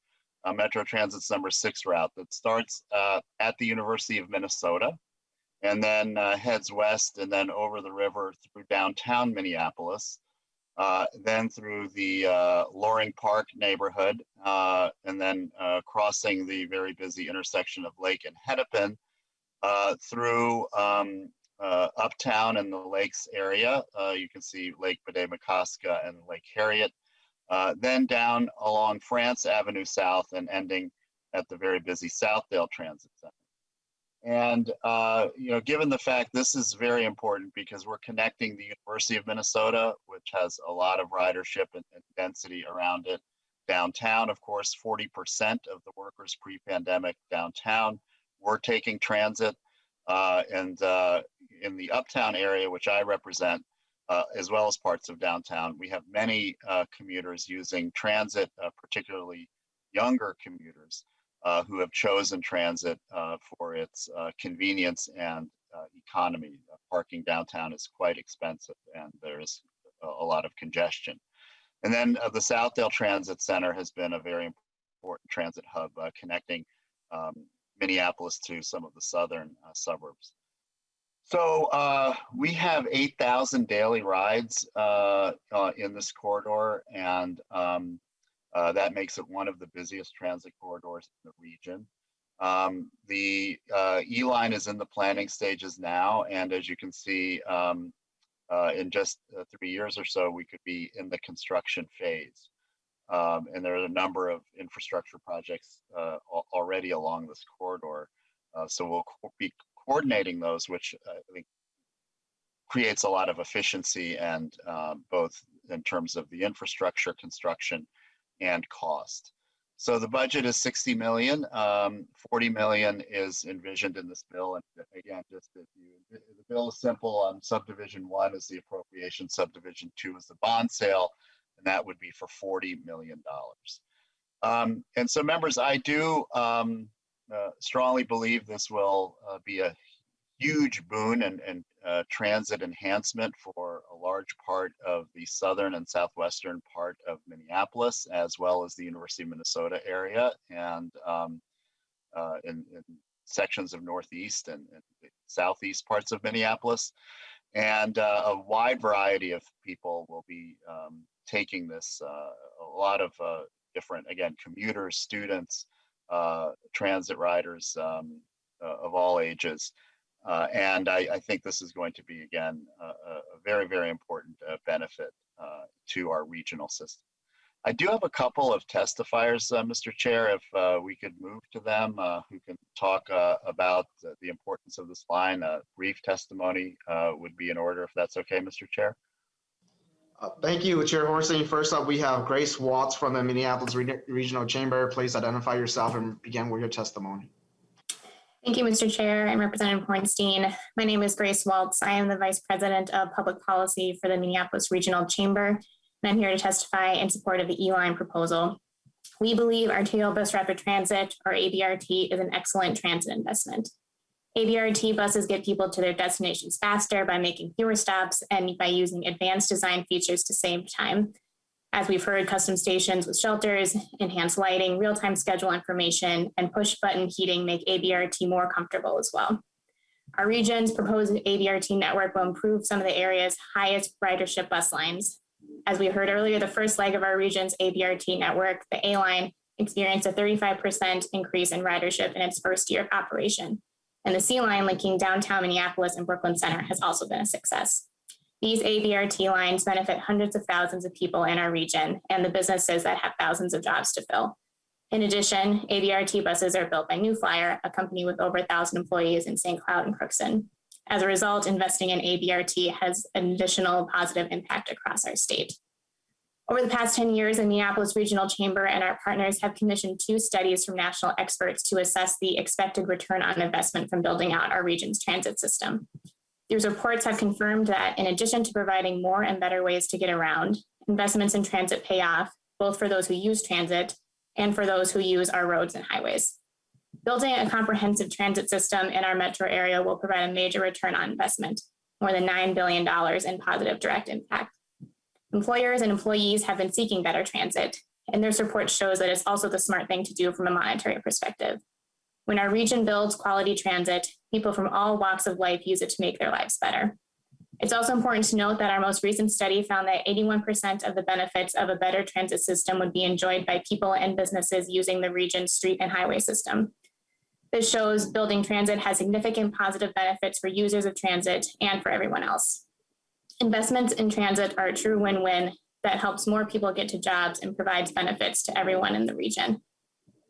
Metro Transit's number 6 route that starts at the University of Minnesota and then heads west and then over the river through downtown Minneapolis, then through the Loring Park neighborhood, and then crossing the very busy intersection of Lake and Hennepin, through uptown in the Lakes area. You can see Lake Bede-Makaska and Lake Harriet, then down along France Avenue South and ending at the very busy Southdale Transit Center. And given the fact this is very important because we're connecting the University of Minnesota, which has a lot of ridership and density around it, downtown, of course, 40% of the workers pre-pandemic downtown were taking transit, and in the uptown area, which I represent, as well as parts of downtown, we have many commuters using transit, particularly younger commuters who have chosen transit for its convenience and economy. Parking downtown is quite expensive and there's a lot of congestion. And then the Southdale Transit Center has been a very important transit hub connecting Minneapolis to some of the southern suburbs. So we have 8,000 daily rides in this corridor, and that makes it one of the busiest transit corridors in the region. The E-line is in the planning stages now, and as you can see, in just 3 years or so, we could be in the construction phase. And there are a number of infrastructure projects already along this corridor. So we'll be coordinating those, which I think creates a lot of efficiency and both in terms of the infrastructure construction and cost. So the budget is 60 million. 40 million is envisioned in this bill. And again, just the bill is simple. Subdivision 1 is the appropriation, subdivision 2 is the bond sale, and that would be for $40 million. And so members, I do strongly believe this will be a huge boon and transit enhancement for a large part of the southern and southwestern part of Minneapolis, as well as the University of Minnesota area, and in sections of northeast and southeast parts of Minneapolis. And a wide variety of people will be taking this, a lot of different, again, commuters, students, transit riders of all ages. And I think this is going to be, again, a very, very important benefit to our regional system. I do have a couple of testifiers, Mr. Chair, if we could move to them, who can talk about the importance of this line. Brief testimony would be in order, if that's okay, Mr. Chair. Thank you, Chair Hornstein. First up, we have Grace Waltz from the Minneapolis Regional Chamber. Please identify yourself and begin with your testimony. Thank you, Mr. Chair and Representative Hornstein. My name is Grace Waltz. I am the Vice President of Public Policy for the Minneapolis Regional Chamber, and I'm here to testify in support of the E-line proposal. We believe arterial bus rapid transit, or ABRT, is an excellent transit investment. ABRT buses get people to their destinations faster by making fewer stops and by using advanced design features to save time. As we've heard, custom stations with shelters, enhanced lighting, real-time schedule information, and push-button heating make ABRT more comfortable as well. Our region's proposed ABRT network will improve some of the area's highest ridership bus lines. As we heard earlier, the first leg of our region's ABRT network, the A line, experienced a 35% increase in ridership in its first year of operation. And the C line linking downtown Minneapolis and Brooklyn Center has also been a success. These ABRT lines benefit hundreds of thousands of people in our region and the businesses that have thousands of jobs to fill. In addition, ABRT buses are built by New Flyer, a company with over 1,000 employees in St. Cloud and Crookston. As a result, investing in ABRT has an additional positive impact across our state. Over the past 10 years, the Minneapolis Regional Chamber and our partners have commissioned 2 studies from national experts to assess the expected return on investment from building out our region's transit system. These reports have confirmed that in addition to providing more and better ways to get around, investments in transit pay off, both for those who use transit and for those who use our roads and highways. Building a comprehensive transit system in our metro area will provide a major return on investment, more than $9 billion in positive direct impact. Employers and employees have been seeking better transit, and their report shows that it's also the smart thing to do from a monetary perspective. When our region builds quality transit, people from all walks of life use it to make their lives better. It's also important to note that our most recent study found that 81% of the benefits of a better transit system would be enjoyed by people and businesses using the region's street and highway system. This shows building transit has significant positive benefits for users of transit and for everyone else. Investments in transit are a true win-win that helps more people get to jobs and provides benefits to everyone in the region.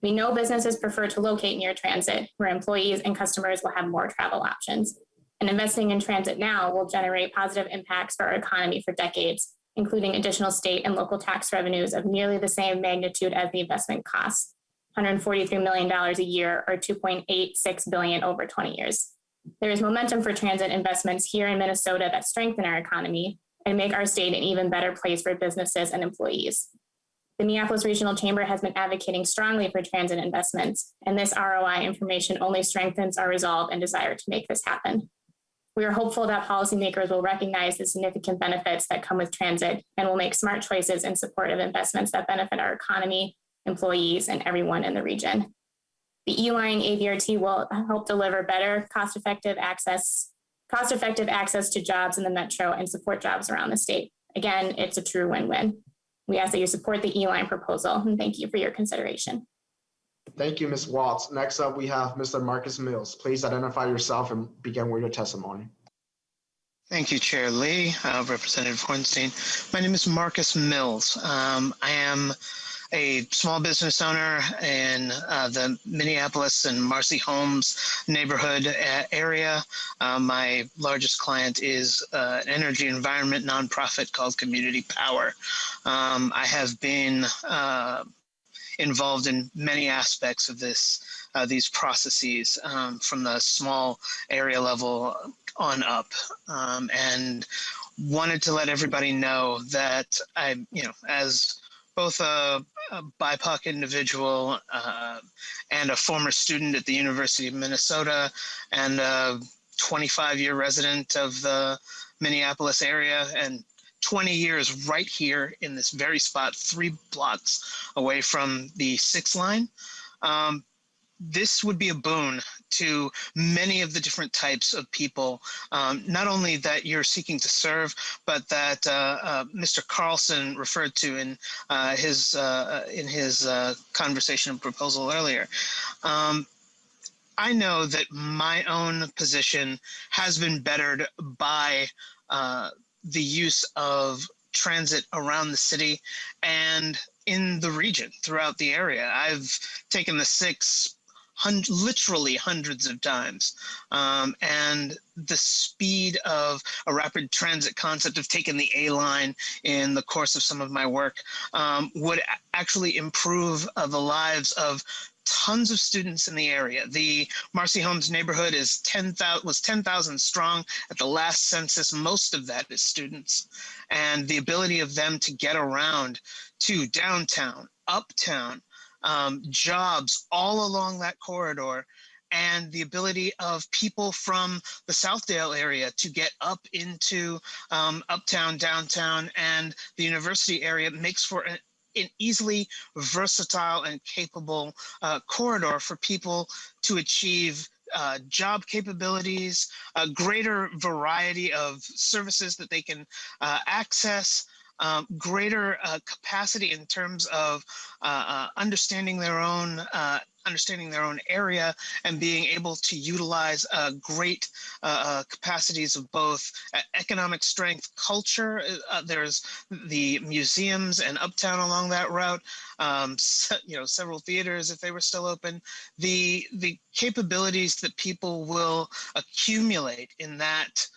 We know businesses prefer to locate near transit, where employees and customers will have more travel options. And investing in transit now will generate positive impacts for our economy for decades, including additional state and local tax revenues of nearly the same magnitude as the investment costs, $143 million a year or $2.86 billion over 20 years. There is momentum for transit investments here in Minnesota that strengthen our economy and make our state an even better place for businesses and employees. The Minneapolis Regional Chamber has been advocating strongly for transit investments, and this ROI information only strengthens our resolve and desire to make this happen. We are hopeful that policymakers will recognize the significant benefits that come with transit and will make smart choices in support of investments that benefit our economy, employees, and everyone in the region. The E-Line ABRT will help deliver better, cost-effective access to jobs in the metro and support jobs around the state. Again, it's a true win-win. We ask that you support the E-Line proposal, and thank you for your consideration. Thank you, Ms. Waltz. Next up, we have Mr. Marcus Mills. Please identify yourself and begin with your testimony. Thank you, Chair Lee, Representative Hornstein. My name is Marcus Mills. I am a small business owner in the Minneapolis and Marcy Holmes neighborhood area. My largest client is an energy environment nonprofit called Community Power. I have been involved in many aspects of these processes from the small area level on up, and wanted to let everybody know that I, as both a BIPOC individual and a former student at the University of Minnesota and a 25-year resident of the Minneapolis area and 20 years right here in this very spot, 3 blocks away from the 6 line. This would be a boon to many of the different types of people, not only that you're seeking to serve, but that Mr. Carlson referred to in his conversation and proposal earlier. I know that my own position has been bettered by the use of transit around the city and in the region throughout the area. I've taken the 6 literally hundreds of times. And the speed of a rapid transit concept of taking the A line in the course of some of my work would actually improve the lives of tons of students in the area. The Marcy Holmes neighborhood was 10,000 strong at the last census. Most of that is students. And the ability of them to get around to downtown, uptown, jobs all along that corridor, and the ability of people from the Southdale area to get up into uptown, downtown, and the university area makes for an easily versatile and capable corridor for people to achieve job capabilities, a greater variety of services that they can access, greater capacity in terms of understanding their own area and being able to utilize great capacities of both economic strength, culture. There's the museums and Uptown along that route. Several theaters if they were still open. The capabilities that people will accumulate in that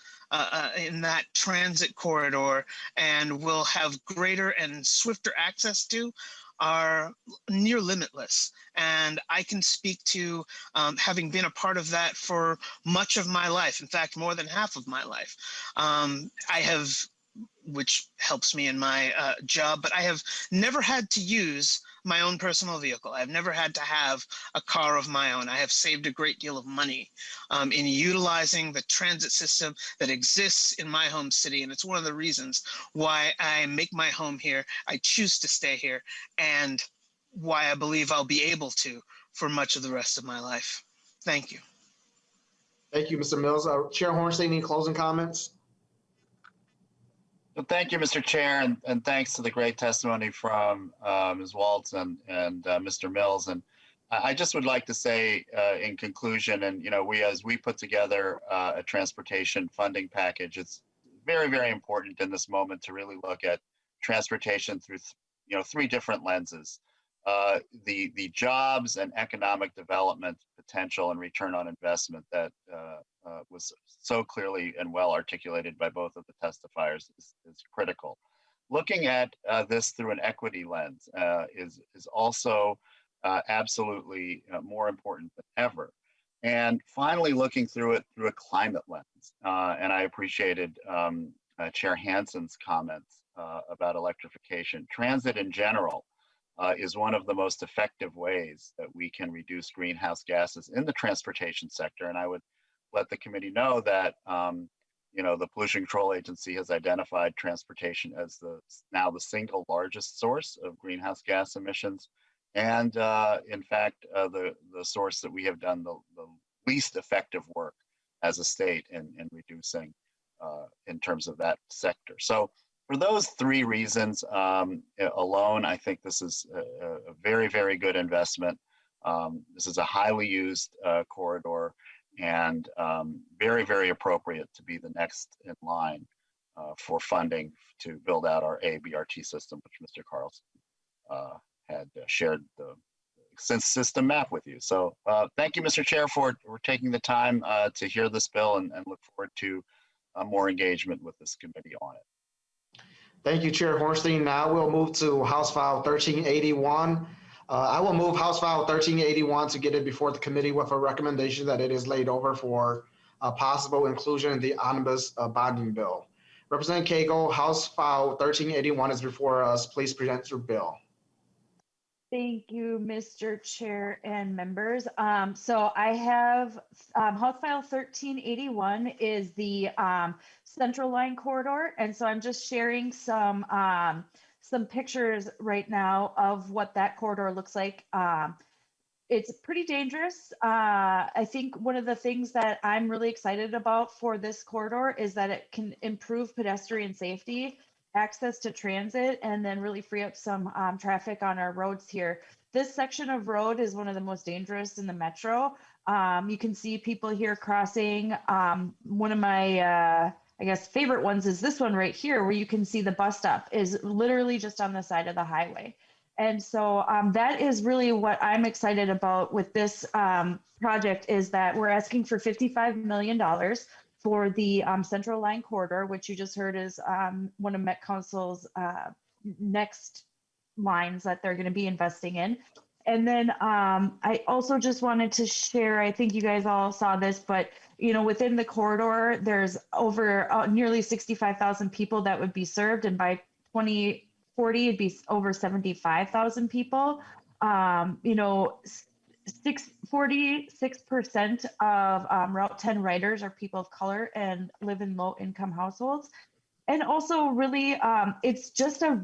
transit corridor and will have greater and swifter access to are near limitless. And I can speak to having been a part of that for much of my life. In fact, more than half of my life. Which helps me in my job, but I have never had to use my own personal vehicle. I've never had to have a car of my own. I have saved a great deal of money in utilizing the transit system that exists in my home city. And it's one of the reasons why I make my home here. I choose to stay here, and why I believe I'll be able to for much of the rest of my life. Thank you. Thank you, Mr. Mills. Chair Hornstein, any closing comments? Well, thank you, Mr. Chair, and thanks to the great testimony from Ms. Waltz and Mr. Mills. And I just would like to say in conclusion, and as we put together a transportation funding package, it's very, very important in this moment to really look at transportation through three different lenses. The jobs and economic development potential and return on investment that was so clearly and well articulated by both of the testifiers is critical. Looking at this through an equity lens is also absolutely more important than ever. And finally, looking through it through a climate lens. And I appreciated Chair Hansen's comments about electrification. Transit in general is one of the most effective ways that we can reduce greenhouse gases in the transportation sector. And I would let the committee know that the Pollution Control Agency has identified transportation as now the single largest source of greenhouse gas emissions. And in fact, the source that we have done the least effective work as a state in reducing in terms of that sector. So for those three reasons alone, I think this is a very, very good investment. This is a highly used corridor and very, very appropriate to be the next in line for funding to build out our ABRT system, which Mr. Carlson had shared the system map with you. So thank you, Mr. Chair, for taking the time to hear this bill and look forward to more engagement with this committee on it. Thank you, Chair Hornstein. Now we'll move to House File 1381. I will move House File 1381 to get it before the committee with a recommendation that it is laid over for possible inclusion in the omnibus bonding bill. Representative Koegel, House File 1381 is before us. Please present your bill. Thank you, Mr. Chair and members. So I have House File 1381 is the Central Line corridor, and so I'm just sharing some pictures right now of what that corridor looks like. It's pretty dangerous. I think one of the things that I'm really excited about for this corridor is that it can improve pedestrian safety, access to transit, and then really free up some traffic on our roads here. This section of road is one of the most dangerous in the metro. You can see people here crossing. One of my, I guess, favorite ones is this one right here, where you can see the bus stop is literally just on the side of the highway. And so that is really what I'm excited about with this project, is that we're asking for $55 million for the Central Line corridor, which you just heard is one of Met Council's next lines that they're going to be investing in. And then I also just wanted to share, I think you guys all saw this, but within the corridor, there's over nearly 65,000 people that would be served, and by 2040, it'd be over 75,000 people. 46% of Route 10 riders are people of color and live in low-income households. And also really, it's just a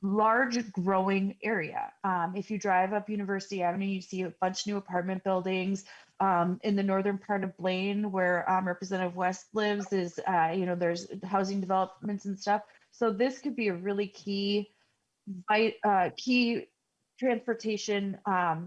large growing area. If you drive up University Avenue, you see a bunch of new apartment buildings. In the northern part of Blaine, where Representative West lives, is there's housing developments and stuff. So this could be a really key transportation, a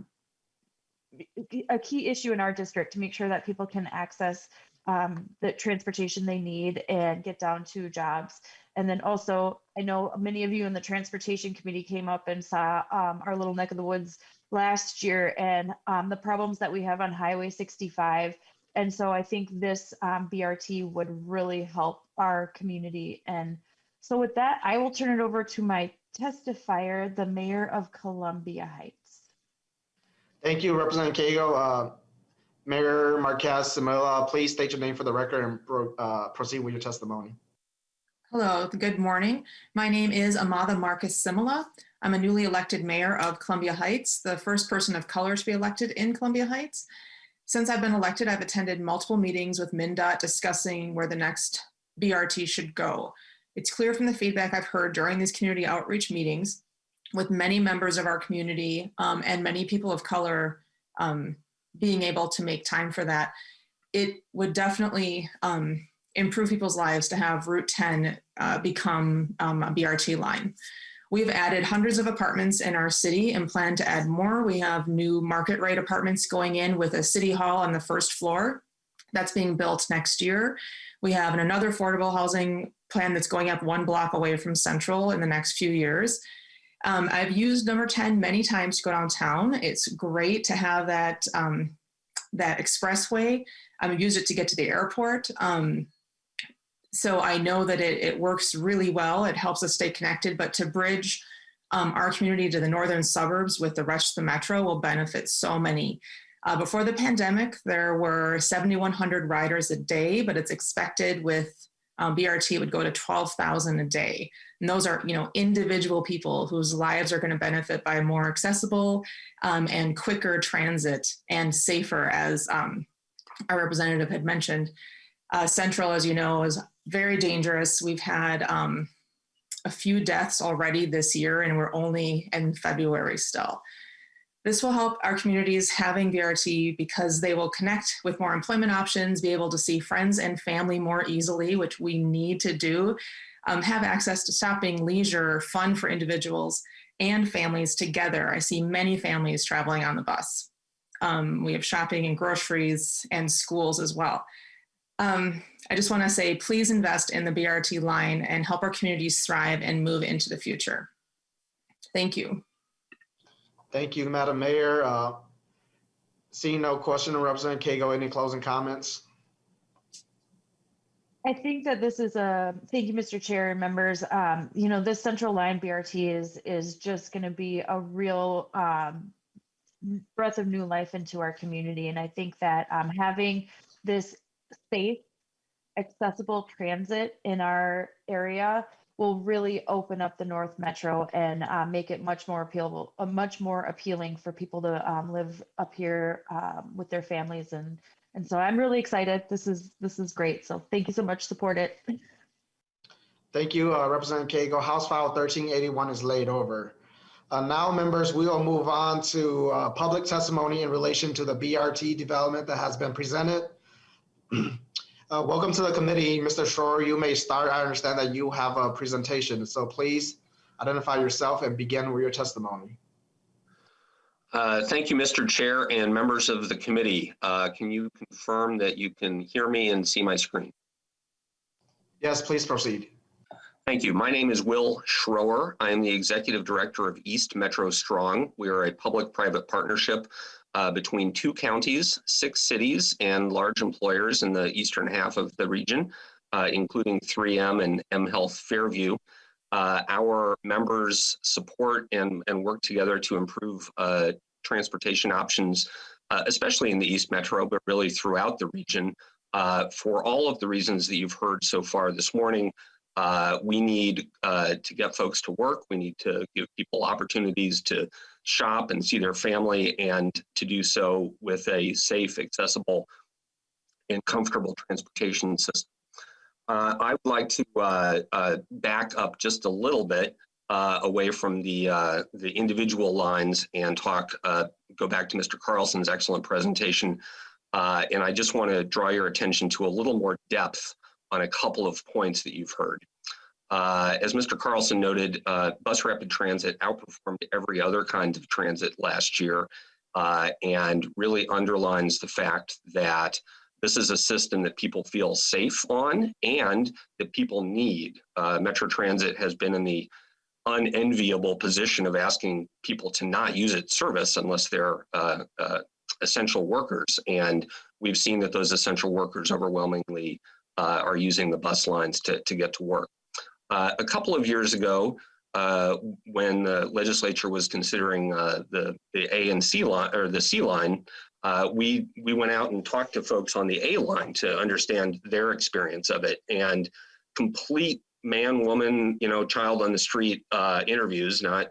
key issue in our district to make sure that people can access the transportation they need and get down to jobs. And then also, I know many of you in the transportation committee came up and saw our little neck of the woods last year and the problems that we have on Highway 65. And so I think this BRT would really help our community. And so with that, I will turn it over to my testifier, the Mayor of Columbia Heights. Thank you, Representative Koegel. Mayor Marquez Simila, please state your name for the record and proceed with your testimony. Hello, good morning. My name is Amada Marcus Simila. I'm a newly elected mayor of Columbia Heights, the first person of color to be elected in Columbia Heights. Since I've been elected, I've attended multiple meetings with MnDOT discussing where the next BRT should go. It's clear from the feedback I've heard during these community outreach meetings with many members of our community and many people of color being able to make time for that, it would definitely improve people's lives to have Route 10 become a BRT line. We've added hundreds of apartments in our city and plan to add more. We have new market rate apartments going in with a city hall on the first floor that's being built next year. We have another affordable housing plan that's going up 1 block away from Central in the next few years. I've used number 10 many times to go downtown. It's great to have that, that expressway. I've used it to get to the airport. So I know that it works really well. It helps us stay connected, but to bridge our community to the northern suburbs with the rest of the metro will benefit so many. Before the pandemic, there were 7,100 riders a day, but it's expected with BRT would go to 12,000 a day. And those are, individual people whose lives are going to benefit by more accessible and quicker transit and safer, as our representative had mentioned. Central, as you know, is very dangerous. We've had a few deaths already this year, and we're only in February still. This will help our communities having BRT because they will connect with more employment options, be able to see friends and family more easily, which we need to do, have access to shopping, leisure, fun for individuals and families together. I see many families traveling on the bus. We have shopping and groceries and schools as well. I just want to say, please invest in the BRT line and help our communities thrive and move into the future. Thank you. Thank you, Madam Mayor. Seeing no question, Representative Koegel, any closing comments? I think that this is thank you, Mr. Chair and members. This Central Line BRT is just going to be a real breath of new life into our community. And I think that having this safe, accessible transit in our area will really open up the North Metro and make it much more appealing for people to live up here with their families. And so I'm really excited. This is great. So thank you so much. Support it. Thank you, Representative Koegel. House File 1381 is laid over. Now, members, we will move on to public testimony in relation to the BRT development that has been presented. Welcome to the committee, Mr. Schroer. You may start. I understand that you have a presentation, so please identify yourself and begin with your testimony. Thank you, Mr. Chair and members of the committee. Can you confirm that you can hear me and see my screen? Yes, please proceed. Thank you. My name is Will Schroer. I am the Executive Director of East Metro Strong. We are a public-private partnership between 2 counties, 6 cities, and large employers in the eastern half of the region, including 3M and M Health Fairview. Our members support and work together to improve transportation options, especially in the East Metro, but really throughout the region. For all of the reasons that you've heard so far this morning, we need to get folks to work. We need to give people opportunities to shop and see their family, and to do so with a safe, accessible, and comfortable transportation system. I would like to back up just a little bit away from the individual lines and go back to Mr. Carlson's excellent presentation. And I just want to draw your attention to a little more depth on a couple of points that you've heard. As Mr. Carlson noted, Bus Rapid Transit outperformed every other kind of transit last year and really underlines the fact that this is a system that people feel safe on and that people need. Metro Transit has been in the unenviable position of asking people to not use its service unless they're essential workers. And we've seen that those essential workers overwhelmingly are using the bus lines to get to work. A couple of years ago, when the legislature was considering the A and C line, or the C line, we went out and talked to folks on the A line to understand their experience of it, and complete man, woman, child on the street interviews, not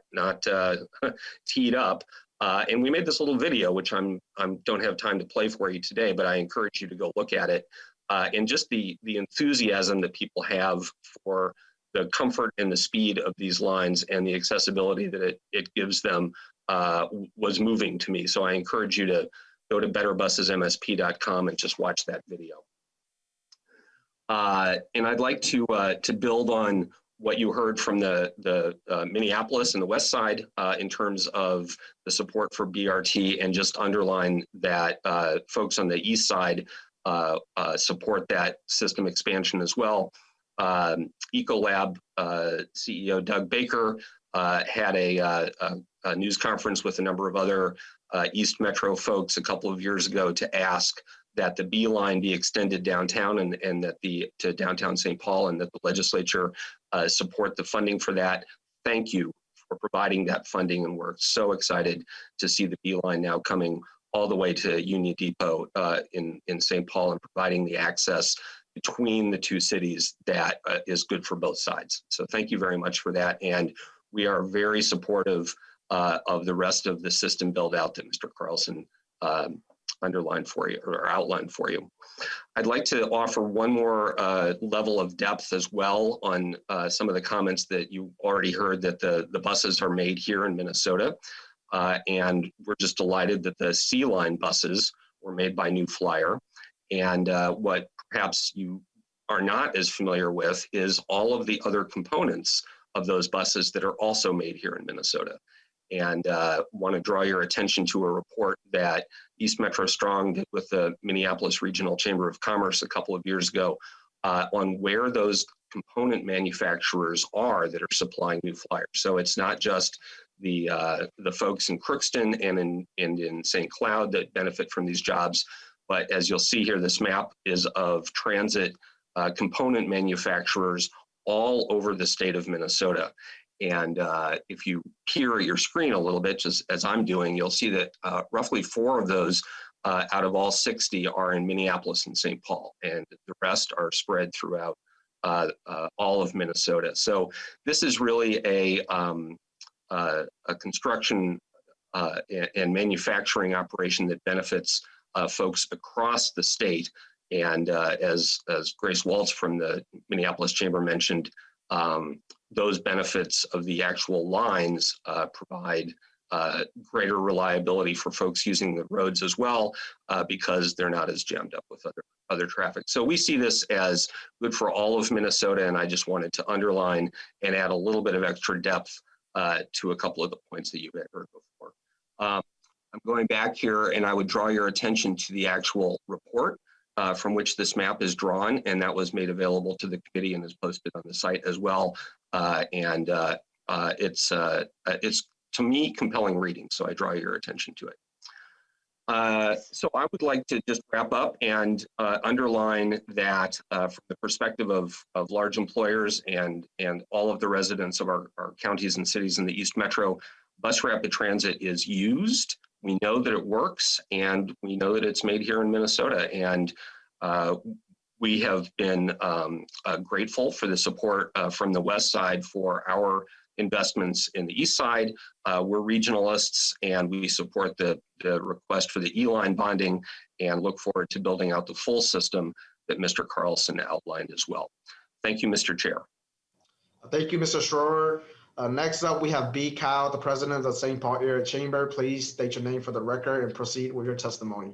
teed up. And we made this little video, which I don't have time to play for you today, but I encourage you to go look at it. And just the enthusiasm that people have for the comfort and the speed of these lines and the accessibility that it gives them was moving to me. So I encourage you to go to betterbussesmsp.com and just watch that video. And I'd like to build on what you heard from the Minneapolis and the West Side in terms of the support for BRT, and just underline that folks on the East Side support that system expansion as well. Ecolab CEO Doug Baker had a news conference with a number of other East Metro folks a couple of years ago to ask that the B line be extended downtown and that to downtown St. Paul, and that the legislature support the funding for that. Thank you for providing that funding, and we're so excited to see the B line now coming all the way to Union Depot in St. Paul, and providing the access between the two cities that is good for both sides. So thank you very much for that. And we are very supportive of the rest of the system build out that Mr. Carlson underlined for you, or outlined for you. I'd like to offer one more level of depth as well on some of the comments that you already heard, that the buses are made here in Minnesota. And we're just delighted that the C line buses were made by New Flyer. And what perhaps you are not as familiar with is all of the other components of those buses that are also made here in Minnesota. And want to draw your attention to a report that East Metro Strong did with the Minneapolis Regional Chamber of Commerce a couple of years ago on where those component manufacturers are that are supplying New Flyer. So it's not just the folks in Crookston and in St. Cloud that benefit from these jobs, but as you'll see here, this map is of transit component manufacturers all over the state of Minnesota. And if you peer at your screen a little bit, just as I'm doing, you'll see that roughly 4 of those out of all 60 are in Minneapolis and St. Paul, and the rest are spread throughout all of Minnesota. So this is really a construction and manufacturing operation that benefits folks across the state. And as Grace Waltz from the Minneapolis Chamber mentioned, those benefits of the actual lines provide greater reliability for folks using the roads as well, because they're not as jammed up with other traffic. So we see this as good for all of Minnesota, and I just wanted to underline and add a little bit of extra depth to a couple of the points that you had heard before. I'm going back here, and I would draw your attention to the actual report from which this map is drawn, and that was made available to the committee and is posted on the site as well. It's to me compelling reading, so I draw your attention to it. So I would like to just wrap up and underline that from the perspective of large employers and all of the residents of our counties and cities in the East Metro, Bus Rapid Transit is used. We know that it works, and we know that it's made here in Minnesota. And we have been grateful for the support from the West Side for our investments in the East Side. We're regionalists, and we support the request for the E-line bonding and look forward to building out the full system that Mr. Carlson outlined as well. Thank you, Mr. Chair. Thank you, Mr. Schroer. Next up, we have B. Kyle, the president of the St. Paul Area Chamber. Please state your name for the record and proceed with your testimony.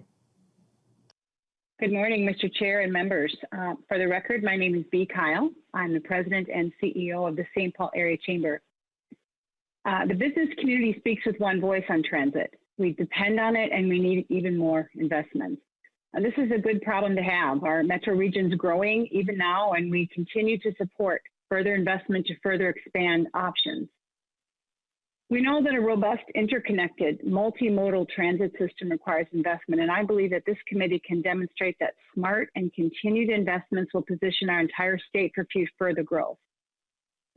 Good morning, Mr. Chair and members. For the record, my name is B. Kyle. I'm the president and CEO of the St. Paul Area Chamber. The business community speaks with one voice on transit. We depend on it and we need even more investments. This is a good problem to have. Our metro region's growing even now, and we continue to support further investment to further expand options. We know that a robust, interconnected, multimodal transit system requires investment, and I believe that this committee can demonstrate that smart and continued investments will position our entire state for further growth.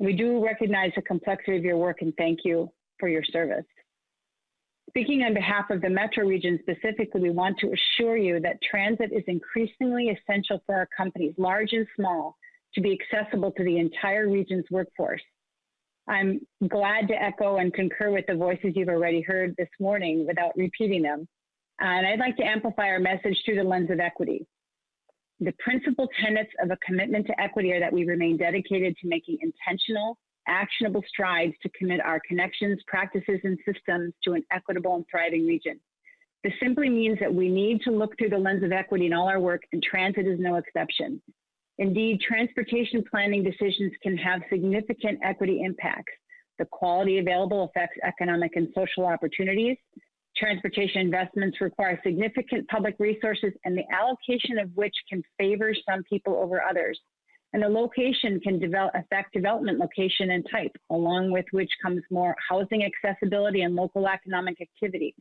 We do recognize the complexity of your work and thank you for your service. Speaking on behalf of the metro region specifically, we want to assure you that transit is increasingly essential for our companies, large and small, to be accessible to the entire region's workforce. I'm glad to echo and concur with the voices you've already heard this morning without repeating them. And I'd like to amplify our message through the lens of equity. The principal tenets of a commitment to equity are that we remain dedicated to making intentional, actionable strides to commit our connections, practices, and systems to an equitable and thriving region. This simply means that we need to look through the lens of equity in all our work, and transit is no exception. Indeed, transportation planning decisions can have significant equity impacts. The quality available affects economic and social opportunities. Transportation investments require significant public resources, and the allocation of which can favor some people over others. And the location can affect development location and type, along with which comes more housing accessibility and local economic activity.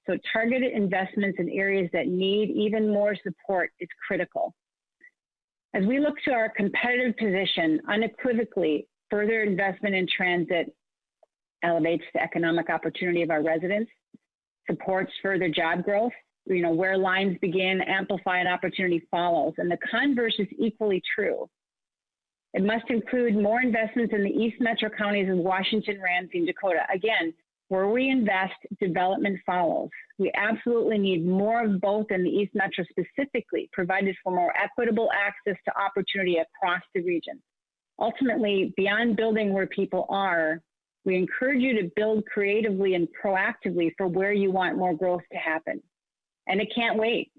So targeted investments in areas that need even more support is critical. As we look to our competitive position, unequivocally, further investment in transit elevates the economic opportunity of our residents, supports further job growth. Where lines begin, amplify and opportunity follows. And the converse is equally true. It must include more investments in the East Metro counties of Washington, Ramsey, and Dakota. Again, where we invest, development follows. We absolutely need more of both in the East Metro specifically, provided for more equitable access to opportunity across the region. Ultimately, beyond building where people are, we encourage you to build creatively and proactively for where you want more growth to happen. And it can't wait.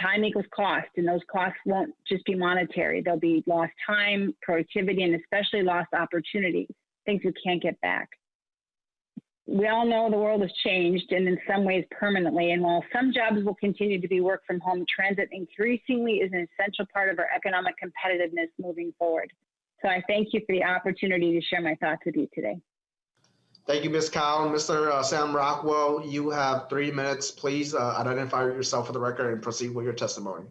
Time equals cost, and those costs won't just be monetary. There'll be lost time, productivity, and especially lost opportunity, things we can't get back. We all know the world has changed, and in some ways permanently, and while some jobs will continue to be work from home, transit increasingly is an essential part of our economic competitiveness moving forward. So I thank you for the opportunity to share my thoughts with you today. Thank you, Ms. Kyle. Mr. Sam Rockwell, you have 3 minutes. Please identify yourself for the record and proceed with your testimony.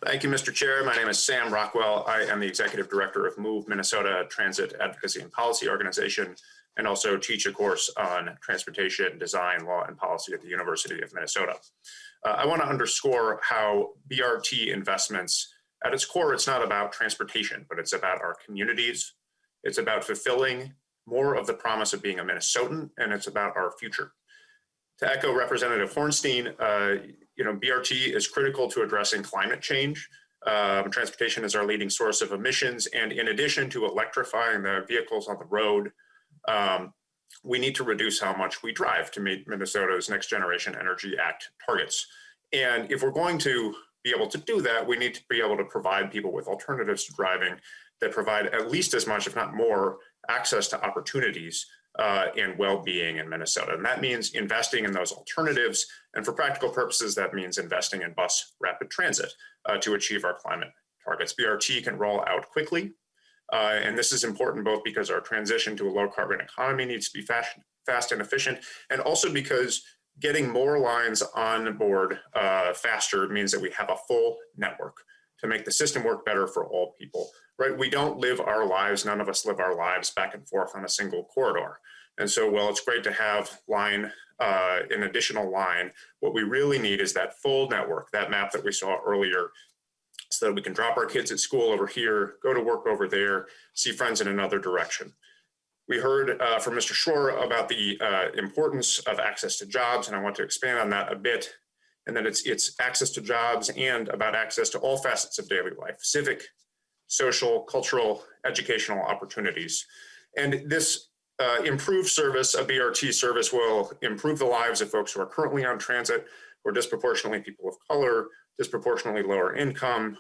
Thank you, Mr. Chair. My name is Sam Rockwell. I am the Executive Director of MOVE Minnesota Transit Advocacy and Policy Organization, and also teach a course on transportation, design, law, and policy at the University of Minnesota. I want to underscore how BRT investments, at its core, it's not about transportation, but it's about our communities. It's about fulfilling more of the promise of being a Minnesotan, and it's about our future. To echo Representative Hornstein, BRT is critical to addressing climate change. Transportation is our leading source of emissions, and in addition to electrifying the vehicles on the road, we need to reduce how much we drive to meet Minnesota's Next Generation Energy Act targets. And if we're going to be able to do that, we need to be able to provide people with alternatives to driving that provide at least as much, if not more, access to opportunities and well-being in Minnesota. And that means investing in those alternatives. And for practical purposes, that means investing in bus rapid transit to achieve our climate targets. BRT can roll out quickly. And this is important both because our transition to a low carbon economy needs to be fast and efficient, and also because getting more lines on board faster means that we have a full network to make the system work better for all people, right? We don't live our lives, none of us live our lives back and forth on a single corridor. And so while it's great to have an additional line, what we really need is that full network, that map that we saw earlier, so that we can drop our kids at school over here, go to work over there, see friends in another direction. We heard from Mr. Schroer about the importance of access to jobs, and I want to expand on that a bit. And that it's access to jobs and about access to all facets of daily life, civic, social, cultural, educational opportunities. And this improved service, a BRT service, will improve the lives of folks who are currently on transit, or disproportionately people of color, disproportionately lower income,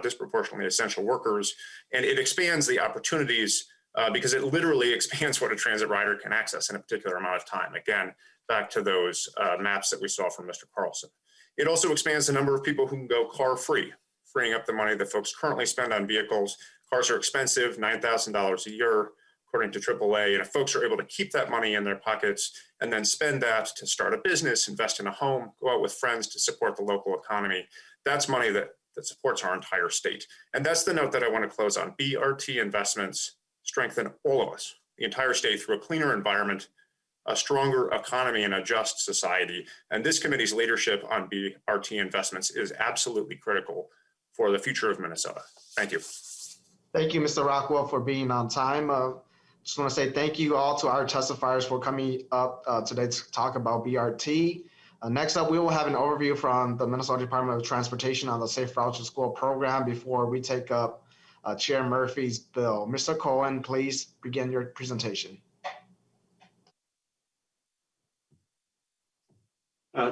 disproportionately essential workers, and it expands the opportunities because it literally expands what a transit rider can access in a particular amount of time. Again, back to those maps that we saw from Mr. Carlson. It also expands the number of people who can go car-free, freeing up the money that folks currently spend on vehicles. Cars are expensive, $9,000 a year, according to AAA. And if folks are able to keep that money in their pockets and then spend that to start a business, invest in a home, go out with friends to support the local economy, that's money that supports our entire state. And that's the note that I want to close on. BRT investments strengthen all of us, the entire state, through a cleaner environment, a stronger economy, and a just society. And this committee's leadership on BRT investments is absolutely critical for the future of Minnesota. Thank you. Thank you, Mr. Rockwell, for being on time. Just want to say thank you all to our testifiers for coming up today to talk about BRT. Next up, we will have an overview from the Minnesota Department of Transportation on the Safe Routes to School program before we take up Chair Murphy's bill. Mr. Cohen, please begin your presentation.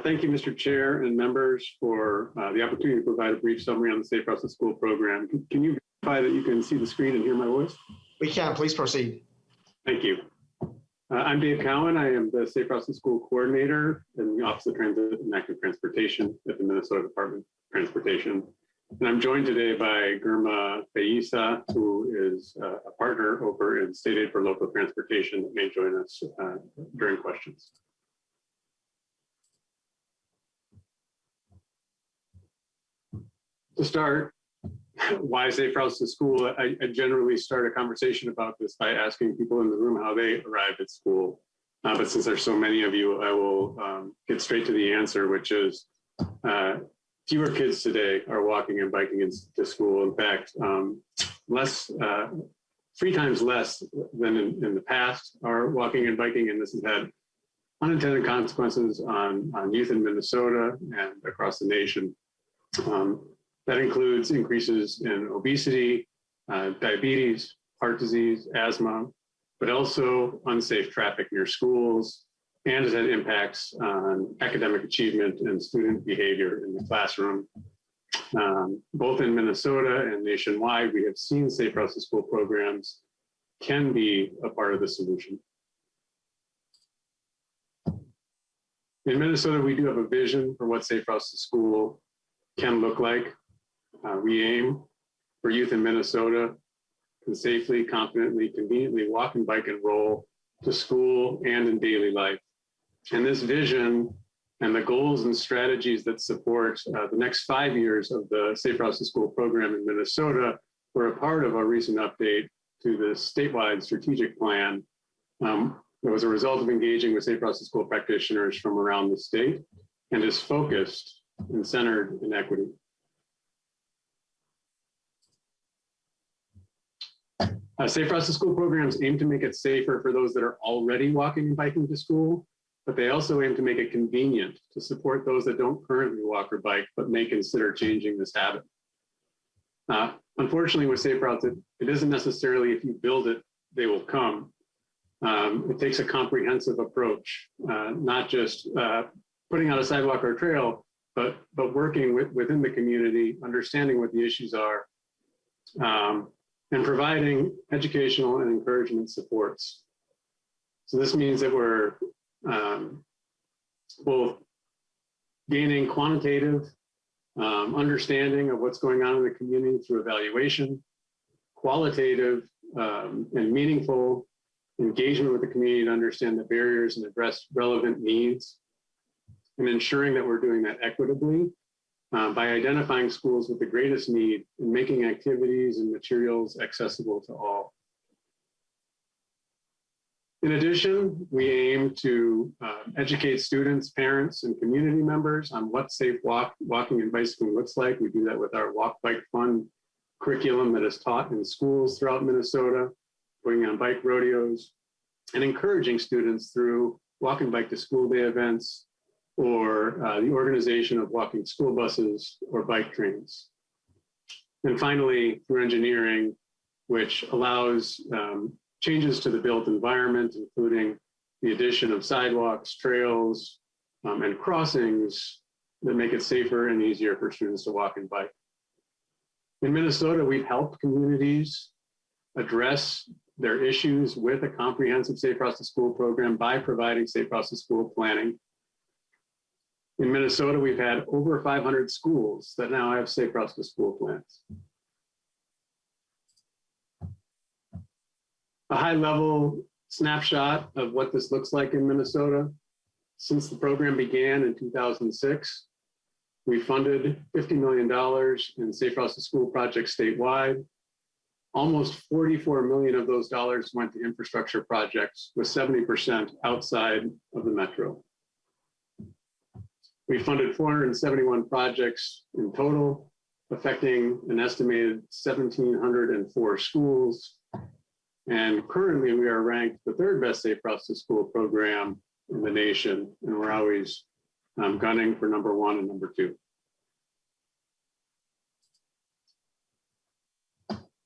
Thank you, Mr. Chair and members, for the opportunity to provide a brief summary on the Safe Routes to School program. Can you verify that you can see the screen and hear my voice? We can. Please proceed. Thank you. I'm Dave Cowan. I am the Safe Routes to School Coordinator in the Office of Transit and Active Transportation at the Minnesota Department of Transportation. And I'm joined today by Girma Faisa, who is a partner over in State Aid for Local Transportation, that may join us during questions. To start, why Safe Routes to School? I generally start a conversation about this by asking people in the room how they arrived at school. But since there's so many of you, I will get straight to the answer, which is fewer kids today are walking and biking into school. In fact, 3 times less than in the past are walking and biking, and this has had unintended consequences on youth in Minnesota and across the nation. That includes increases in obesity, diabetes, heart disease, asthma, but also unsafe traffic near schools, and has had impacts on academic achievement and student behavior in the classroom. Both in Minnesota and nationwide, we have seen Safe Routes to School programs can be a part of the solution. In Minnesota, we do have a vision for what Safe Routes to School can look like. We aim for youth in Minnesota can safely, confidently, conveniently walk and bike and roll to school and in daily life. And this vision and the goals and strategies that support the next 5 years of the Safe Routes to School program in Minnesota were a part of a recent update to the statewide strategic plan. That was a result of engaging with Safe Routes to School practitioners from around the state and is focused and centered in equity. Safe Routes to School programs aim to make it safer for those that are already walking and biking to school, but they also aim to make it convenient to support those that don't currently walk or bike, but may consider changing this habit. Unfortunately, with Safe Routes, it isn't necessarily if you build it, they will come. It takes a comprehensive approach, not just putting out a sidewalk or trail, but working within the community, understanding what the issues are, and providing educational and encouragement supports. So this means that we're both gaining quantitative understanding of what's going on in the community through evaluation, qualitative and meaningful engagement with the community to understand the barriers and address relevant needs, and ensuring that we're doing that equitably by identifying schools with the greatest need and making activities and materials accessible to all. In addition, we aim to educate students, parents, and community members on what safe walking and bicycling looks like. We do that with our Walk Bike Fun curriculum that is taught in schools throughout Minnesota, going on bike rodeos, and encouraging students through walk and bike to school day events, or the organization of walking school buses or bike trains. And finally, through engineering, which allows changes to the built environment, including the addition of sidewalks, trails, and crossings that make it safer and easier for students to walk and bike. In Minnesota, we've helped communities address their issues with a comprehensive Safe Routes to School program by providing Safe Routes to School planning. In Minnesota, we've had over 500 schools that now have Safe Routes to School plans. A high-level snapshot of what this looks like in Minnesota. Since the program began in 2006, we funded $50 million in Safe Routes to School projects statewide. Almost 44 million of those dollars went to infrastructure projects, with 70% outside of the metro. We funded 471 projects in total, affecting an estimated 1,704 schools. And currently we are ranked the third best Safe Routes to School program in the nation. And we're always gunning for number 1 and number 2.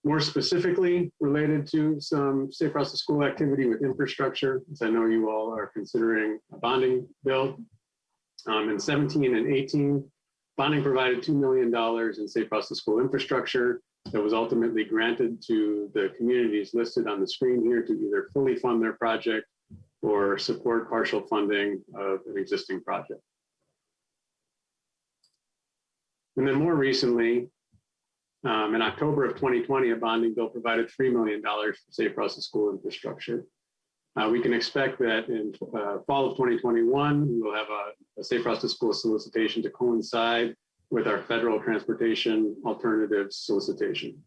More specifically related to some Safe Routes to School activity with infrastructure, as I know you all are considering a bonding bill. In 17 and 18, bonding provided $2 million in Safe Routes to School infrastructure that was ultimately granted to the communities listed on the screen here to either fully fund their project or support partial funding of an existing project. And then more recently, in October of 2020, a bonding bill provided $3 million for Safe Routes to School infrastructure. We can expect that in fall of 2021, we will have a Safe Routes to School solicitation to coincide with our federal transportation alternatives solicitation.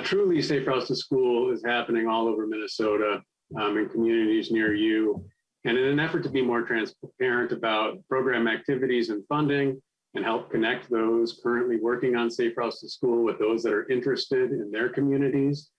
Truly, Safe Routes to School is happening all over Minnesota in communities near you. And in an effort to be more transparent about program activities and funding and help connect those currently working on Safe Routes to School with those that are interested in their communities,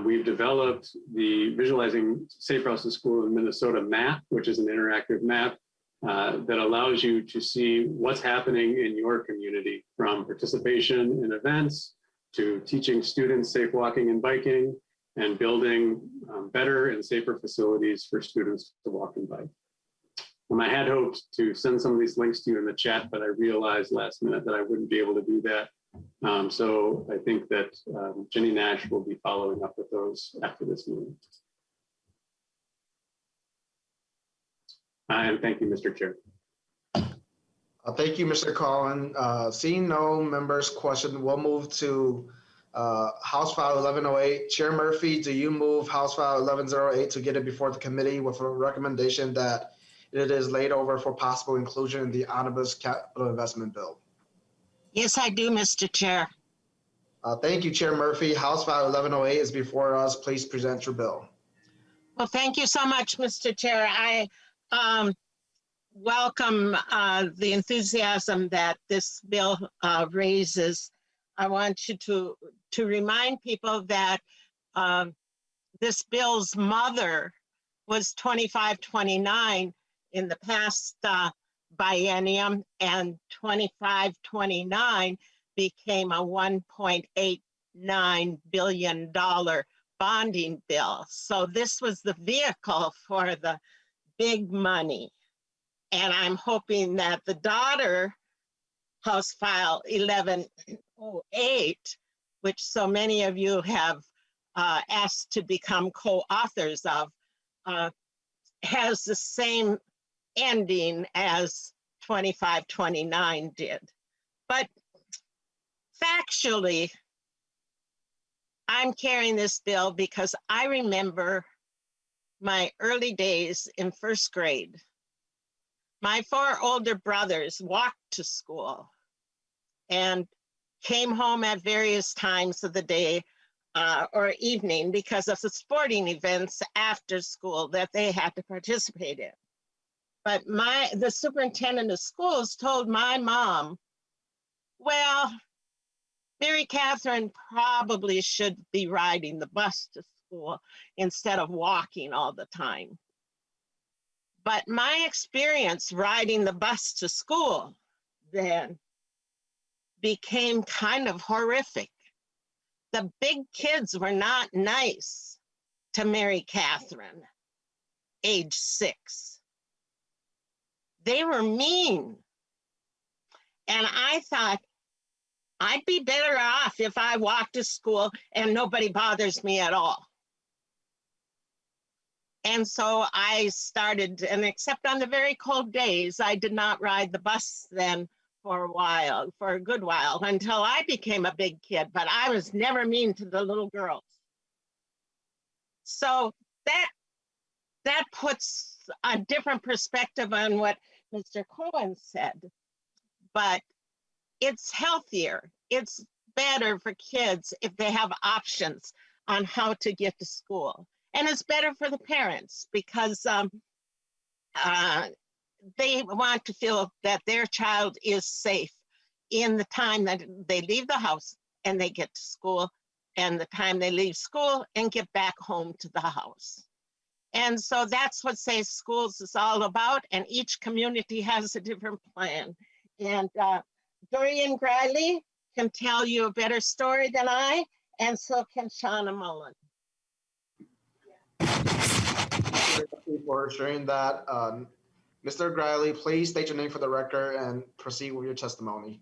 we've developed the Visualizing Safe Routes to School in Minnesota map, which is an interactive map that allows you to see what's happening in your community, from participation in events to teaching students safe walking and biking, and building better and safer facilities for students to walk and bike. I had hoped to send some of these links to you in the chat, but I realized last minute that I wouldn't be able to do that. So I think that Jenny Nash will be following up with those after this meeting. And thank you, Mr. Chair. Thank you, Mr. Collin. Seeing no members' question, we'll move to House File 1108. Chair Murphy, do you move House File 1108 to get it before the committee with a recommendation that it is laid over for possible inclusion in the Omnibus Capital Investment Bill? Yes, I do, Mr. Chair. Thank you, Chair Murphy. House File 1108 is before us. Please present your bill. Well, thank you so much, Mr. Chair. I welcome the enthusiasm that this bill raises. I want you to remind people that this bill's mother was 2529 in the past biennium, and 2529 became a $1.89 billion bonding bill. So this was the vehicle for the big money. And I'm hoping that the daughter, House File 1108, which so many of you have asked to become co-authors of, has the same ending as 2529 did. But factually, I'm carrying this bill because I remember my early days in first grade. My 4 older brothers walked to school and came home at various times of the day or evening because of the sporting events after school that they had to participate in. But the superintendent of schools told my mom, well, Mary Catherine probably should be riding the bus to school instead of walking all the time. But my experience riding the bus to school then became kind of horrific. The big kids were not nice to Mary Catherine. age 6. They were mean. And I thought, I'd be better off if I walked to school and nobody bothers me at all. And so I started, and except on the very cold days, I did not ride the bus then for a good while, until I became a big kid, but I was never mean to the little girls. So that puts a different perspective on what Mr. Cohen said, but it's healthier. It's better for kids if they have options on how to get to school. And it's better for the parents because they want to feel that their child is safe in the time that they leave the house and they get to school, and the time they leave school and get back home to the house. And so that's what Safe Schools is all about, and each community has a different plan. And Dorian Griley can tell you a better story than I, and so can Shauna Mullen. Thank you for sharing that. Mr. Griley, please state your name for the record and proceed with your testimony.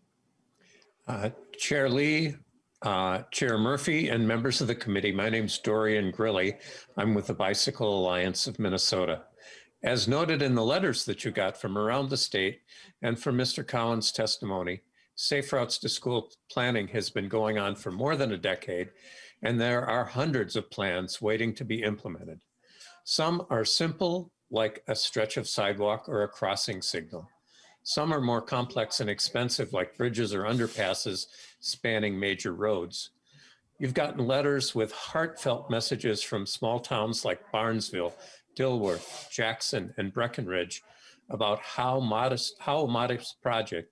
Chair Lee, Chair Murphy, and members of the committee, my name is Dorian Grilly. I'm with the Bicycle Alliance of Minnesota. As noted in the letters that you got from around the state and from Mr. Collins' testimony, Safe Routes to School planning has been going on for more than a decade, and there are hundreds of plans waiting to be implemented. Some are simple, like a stretch of sidewalk or a crossing signal. Some are more complex and expensive, like bridges or underpasses spanning major roads. You've gotten letters with heartfelt messages from small towns like Barnesville, Dilworth, Jackson, and Breckenridge about how a modest project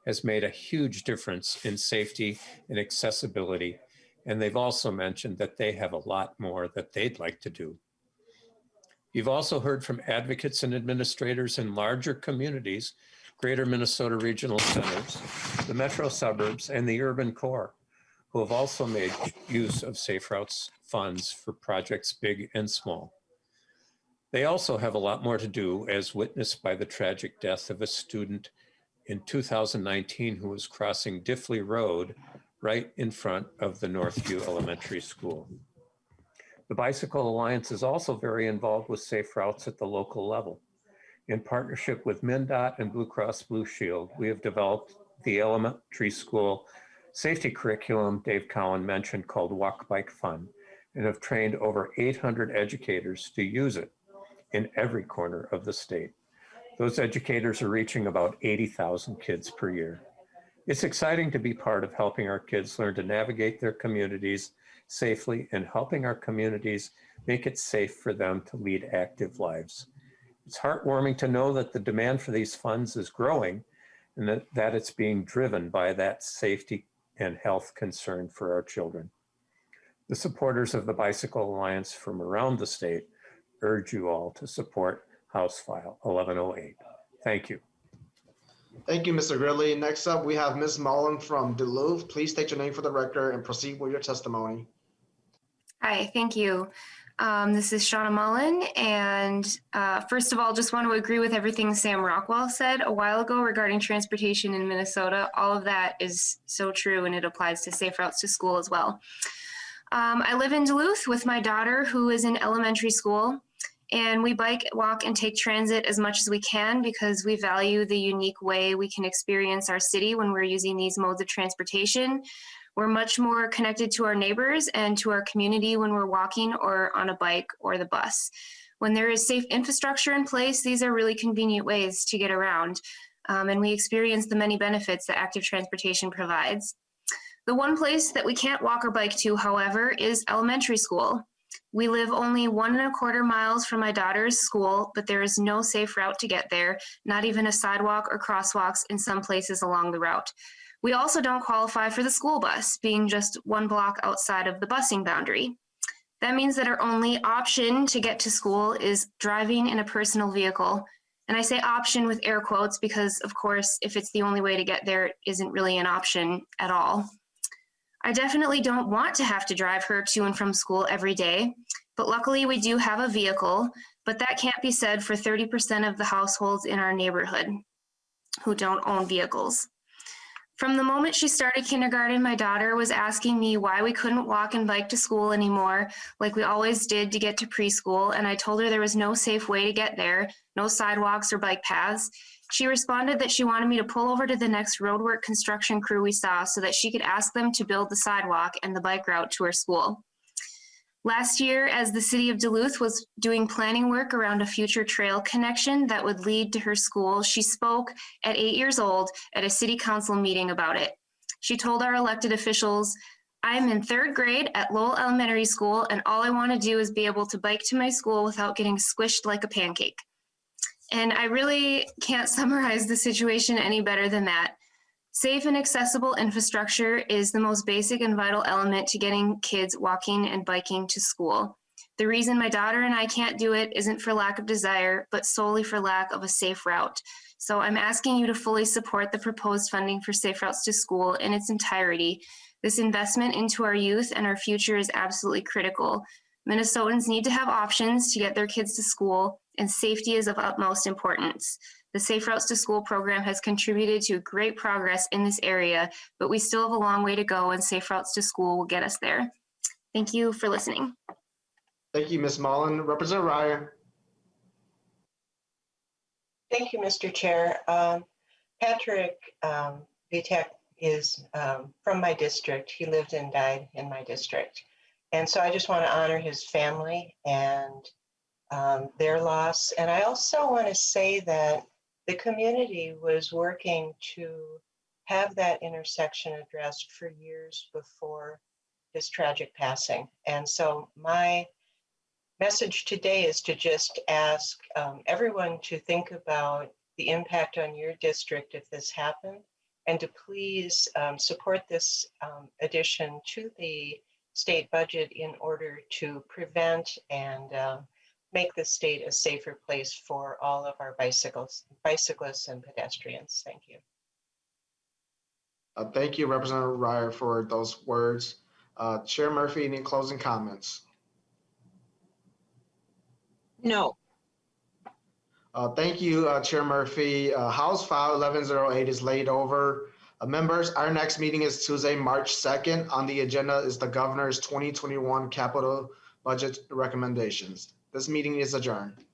has made a huge difference in safety and accessibility. And they've also mentioned that they have a lot more that they'd like to do. You've also heard from advocates and administrators in larger communities, greater Minnesota regional centers, the metro suburbs, and the urban core, who have also made use of Safe Routes funds for projects big and small. They also have a lot more to do, as witnessed by the tragic death of a student in 2019 who was crossing Diffley Road right in front of the Northview Elementary School. The Bicycle Alliance is also very involved with Safe Routes at the local level. In partnership with MnDOT and Blue Cross Blue Shield, we have developed the elementary school safety curriculum Dave Cowan mentioned called Walk Bike Fun, and have trained over 800 educators to use it in every corner of the state. Those educators are reaching about 80,000 kids per year. It's exciting to be part of helping our kids learn to navigate their communities safely and helping our communities make it safe for them to lead active lives. It's heartwarming to know that the demand for these funds is growing and that it's being driven by that safety and health concern for our children. The supporters of the Bicycle Alliance from around the state urge you all to support House File 1108. Thank you. Thank you, Mr. Gridley. Next up, we have Ms. Mullen from Duluth. Please state your name for the record and proceed with your testimony. Hi, thank you. This is Shauna Mullen, and first of all, just want to agree with everything Sam Rockwell said a while ago regarding transportation in Minnesota. All of that is so true, and it applies to Safe Routes to School as well. I live in Duluth with my daughter who is in elementary school, and we bike, walk, and take transit as much as we can because we value the unique way we can experience our city when we're using these modes of transportation. We're much more connected to our neighbors and to our community when we're walking or on a bike or the bus. When there is safe infrastructure in place, these are really convenient ways to get around, and we experience the many benefits that active transportation provides. The one place that we can't walk or bike to, however, is elementary school. We live only 1.25 miles from my daughter's school, but there is no safe route to get there, not even a sidewalk or crosswalks in some places along the route. We also don't qualify for the school bus, being just 1 block outside of the busing boundary. That means that our only option to get to school is driving in a personal vehicle. And I say option with air quotes because, of course, if it's the only way to get there, it isn't really an option at all. I definitely don't want to have to drive her to and from school every day, but luckily we do have a vehicle But that can't be said for 30% of the households in our neighborhood who don't own vehicles. From the moment she started kindergarten, my daughter was asking me why we couldn't walk and bike to school anymore, like we always did to get to preschool, and I told her there was no safe way to get there, no sidewalks or bike paths. She responded that she wanted me to pull over to the next roadwork construction crew we saw so that she could ask them to build the sidewalk and the bike route to her school. Last year, as the city of Duluth was doing planning work around a future trail connection that would lead to her school, she spoke at 8 years old at a city council meeting about it. She told our elected officials, "I'm in 3rd grade at Lowell Elementary School, and all I want to do is be able to bike to my school without getting squished like a pancake." And I really can't summarize the situation any better than that. Safe and accessible infrastructure is the most basic and vital element to getting kids walking and biking to school. The reason my daughter and I can't do it isn't for lack of desire, but solely for lack of a safe route. So I'm asking you to fully support the proposed funding for Safe Routes to School in its entirety. This investment into our youth and our future is absolutely critical. Minnesotans need to have options to get their kids to school, and safety is of utmost importance. The Safe Routes to School program has contributed to great progress in this area, but we still have a long way to go, and Safe Routes to School will get us there. Thank you for listening. Thank you, Ms. Mullen. Representative Ryer. Thank you, Mr. Chair. Patrick Vitek is from my district. He lived and died in my district. And so I just want to honor his family and their loss. And I also want to say that the community was working to have that intersection addressed for years before his tragic passing. And so my message today is to just ask everyone to think about the impact on your district if this happened, and to please support this addition to the state budget in order to prevent and make the state a safer place for all of our bicyclists and pedestrians. Thank you. Thank you, Representative Ryer, for those words. Chair Murphy, any closing comments? No. Thank you, Chair Murphy. House File 1108 is laid over. Members, our next meeting is Tuesday, March 2nd. On the agenda is the governor's 2021 capital budget recommendations. This meeting is adjourned.